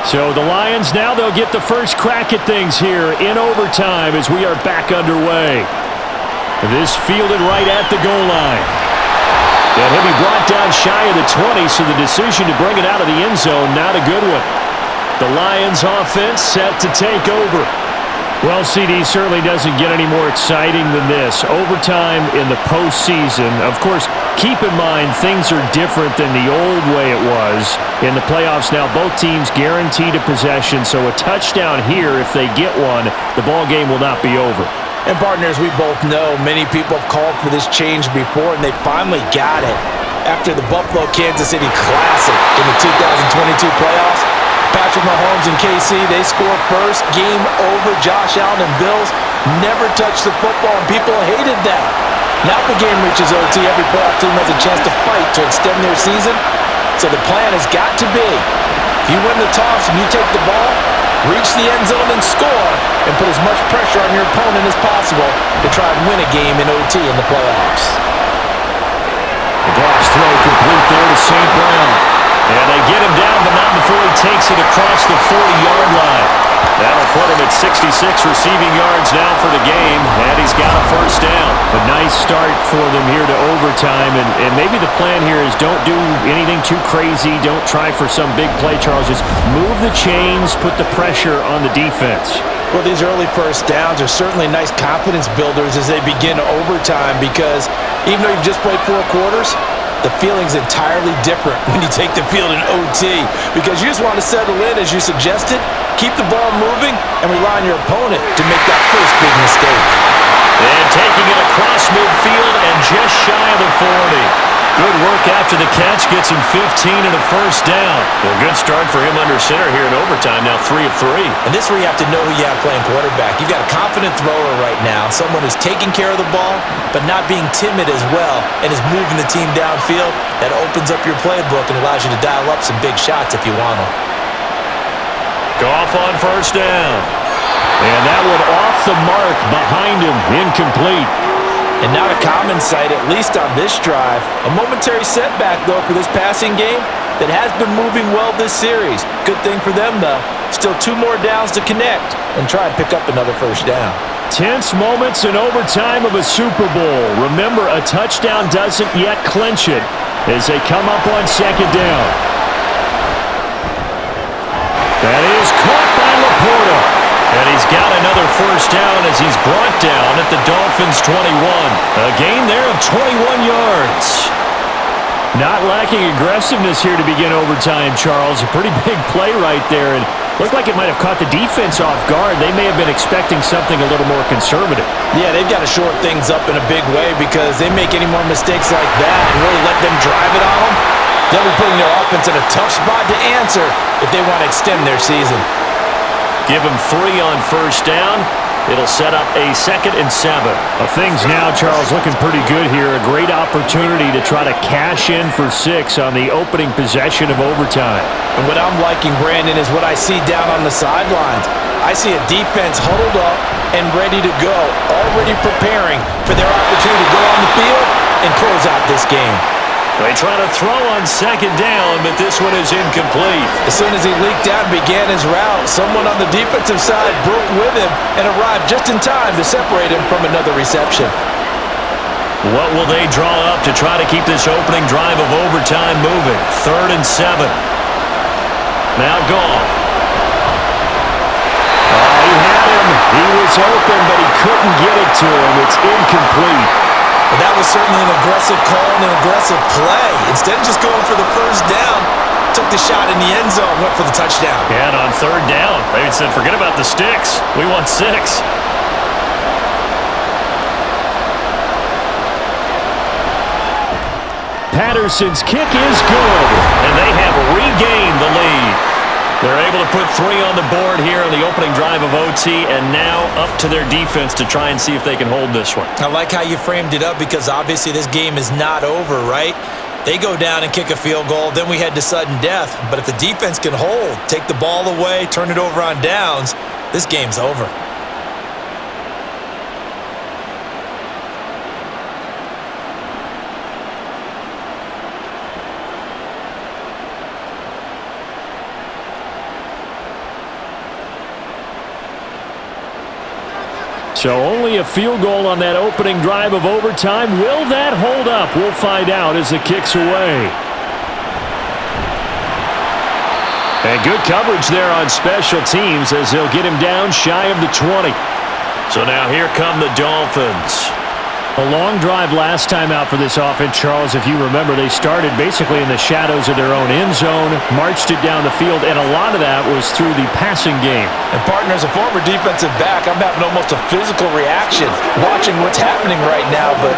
So the Lions now, they'll get the first crack at things here in overtime as we are back underway. This fielded right at the goal line. And he'll be brought down shy of the 20, so the decision to bring it out of the end zone, not a good one. The Lions offense set to take over. Well, CD, certainly doesn't get any more exciting than this. Overtime in the postseason. Of course, keep in mind things are different than the old way it was. In the playoffs now, both teams guaranteed a possession, so a touchdown here, if they get one, the ball game will not be over. And partners, we both know many people have called for this change before, and they finally got it. After the Buffalo-Kansas City Classic in the 2022 playoffs, Patrick Mahomes and KC, they score first. Game over. Josh Allen and Bills never touched the football, and people hated that. Now the game reaches OT. Every playoff team has a chance to fight to extend their season. So the plan has got to be, if you win the toss and you take the ball, reach the end zone and score, and put as much pressure on your opponent as possible to try and win a game in OT in the playoffs. The box throw complete there to St. Brown. And they get him down, but not before he takes it across the 40-yard line. That'll put him at 66 receiving yards now for the game, and he's got a first down. A nice start for them here to overtime, and maybe the plan here is don't do anything too crazy. Don't try for some big play, Charles. Just move the chains, put the pressure on the defense. Well, these early first downs are certainly nice confidence builders as they begin overtime, because even though you've just played 4 quarters, the feeling's entirely different when you take the field in OT, because you just want to settle in, as you suggested, keep the ball moving, and rely on your opponent to make that first big mistake. And taking it across midfield and just shy of the 40. Good work after the catch. Gets him 15 and a first down. Well, good start for him under center here in overtime. Now 3 of 3. And this is where you have to know who you have playing quarterback. You've got a confident thrower right now, someone who's taking care of the ball, but not being timid as well, and is moving the team downfield. That opens up your playbook and allows you to dial up some big shots if you want them. Goff on first down. And that one off the mark behind him. Incomplete. And not a common sight, at least on this drive. A momentary setback, though, for this passing game that has been moving well this series. Good thing for them, though. Still 2 more downs to connect and try and pick up another first down. Tense moments in overtime of a Super Bowl. Remember, a touchdown doesn't yet clinch it as they come up on second down. That is caught by Laporta. And he's got another first down as he's brought down at the Dolphins' 21. A gain there of 21 yards. Not lacking aggressiveness here to begin overtime, Charles. A pretty big play right there. And looked like it might have caught the defense off guard. They may have been expecting something a little more conservative. Yeah, they've got to shore things up in a big way because they make any more mistakes like that and really let them drive it on them, they'll be putting their offense in a tough spot to answer if they want to extend their season. Give him 3 on first down. It'll set up a 2nd and 7. Things now, Charles, looking pretty good here. A great opportunity to try to cash in for 6 on the opening possession of overtime. And what I'm liking, Brandon, is what I see down on the sidelines. I see a defense huddled up and ready to go, already preparing for their opportunity to go on the field and close out this game. They try to throw on second down, but this one is incomplete. As soon as he leaked out and began his route, someone on the defensive side broke with him and arrived just in time to separate him from another reception. What will they draw up to try to keep this opening drive of overtime moving? 3rd and 7. Now Goff. He had him. He was open, but he couldn't get it to him. It's incomplete. But that was certainly an aggressive call and an aggressive play. Instead of just going for the first down, took the shot in the end zone, went for the touchdown. Yeah, and on 3rd down, they said, forget about the sticks. We want 6. Patterson's kick is good. And they have regained the lead. They're able to put 3 on the board here on the opening drive of OT, and now up to their defense to try and see if they can hold this one. I like how you framed it up because obviously this game is not over, right? They go down and kick a field goal, then we head to sudden death. But if the defense can hold, take the ball away, turn it over on downs, this game's over. So only a field goal on that opening drive of overtime. Will that hold up? We'll find out as the kick's away. And good coverage there on special teams as they'll get him down shy of the 20. So now here come the Dolphins. A long drive last time out for this offense, Charles. If you remember, they started basically in the shadows of their own end zone, marched it down the field, and a lot of that was through the passing game. And partner, as a former defensive back, I'm having almost a physical reaction watching what's happening right now. But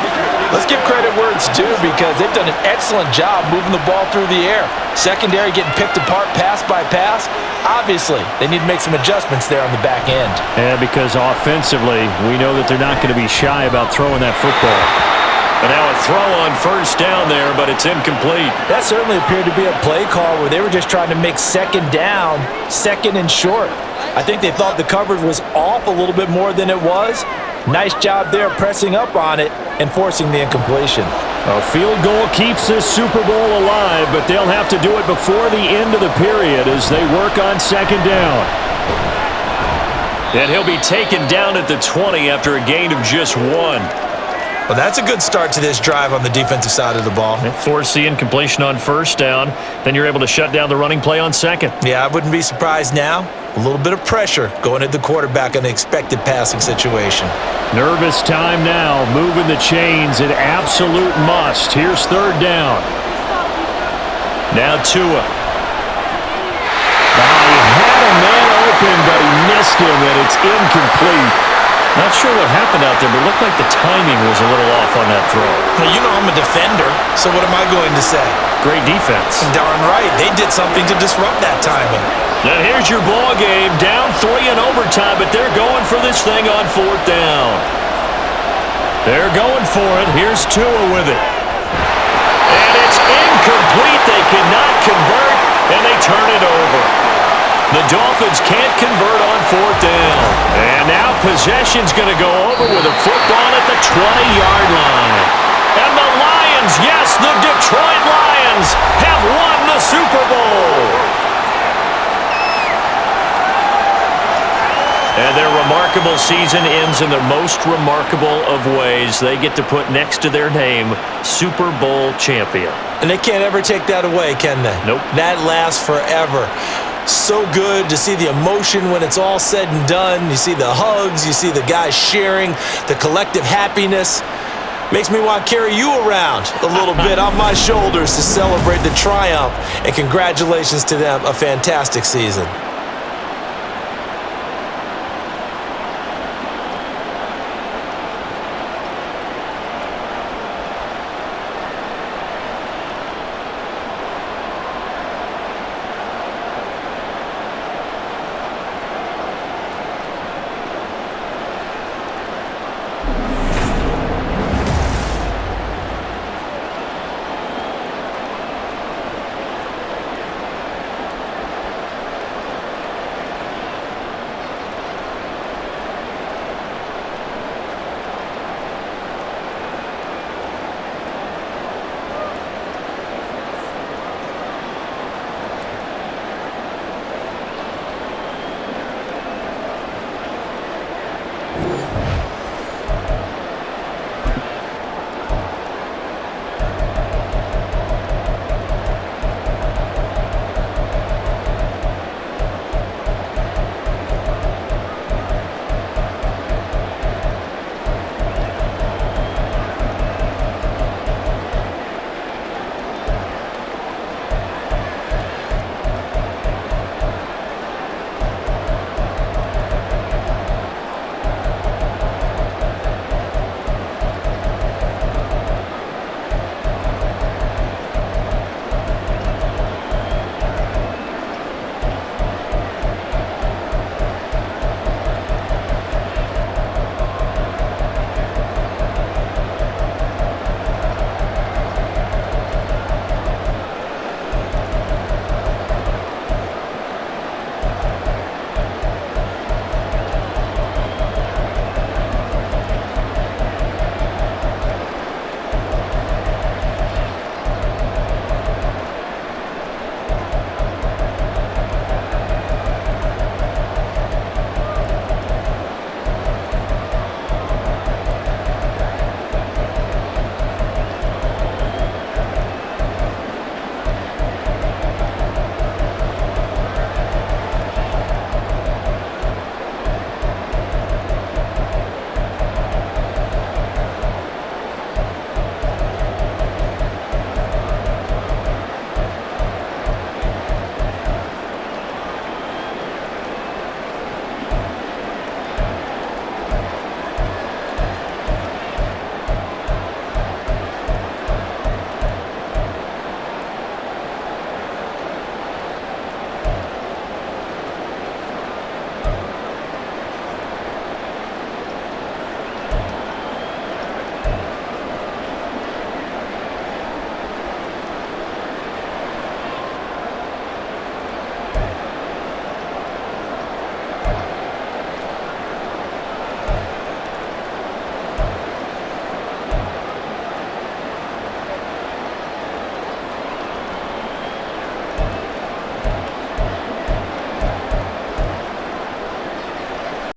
let's give credit where it's due because they've done an excellent job moving the ball through the air. Secondary getting picked apart pass by pass. Obviously, they need to make some adjustments there on the back end. And because offensively, we know that they're not going to be shy about throwing that football. And now a throw on first down there, but it's incomplete. That certainly appeared to be a play call where they were just trying to make second down, 2nd and short. I think they thought the coverage was off a little bit more than it was. Nice job there pressing up on it and forcing the incompletion. A field goal keeps this Super Bowl alive, but they'll have to do it before the end of the period as they work on second down. And he'll be taken down at the 20 after a gain of just 1. Well, that's a good start to this drive on the defensive side of the ball. Force the incompletion on first down. Then you're able to shut down the running play on second. Yeah, I wouldn't be surprised now. A little bit of pressure going at the quarterback in the expected passing situation. Nervous time now, moving the chains, an absolute must. Here's 3rd down. Now Tua. He had a man open, but he missed him, and it's incomplete. Not sure what happened out there, but it looked like the timing was a little off on that throw. Now, you know I'm a defender, so what am I going to say? Great defense. Darn right. They did something to disrupt that timing. Then here's your ball game. Down 3 in overtime, but they're going for this thing on 4th down. They're going for it. Here's Tua with it. And it's incomplete. They cannot convert, and they turn it over. The Dolphins can't convert on 4th down. And now possession's going to go over with a football at the 20-yard line. And the Lions, yes, the Detroit Lions have won the Super Bowl. And their remarkable season ends in the most remarkable of ways. They get to put next to their name, Super Bowl champion. And they can't ever take that away, can they? Nope. That lasts forever. So good to see the emotion when it's all said and done. You see the hugs, you see the guys sharing, the collective happiness. Makes me want to carry you around a little bit on my shoulders to celebrate the triumph. And congratulations to them, a fantastic season.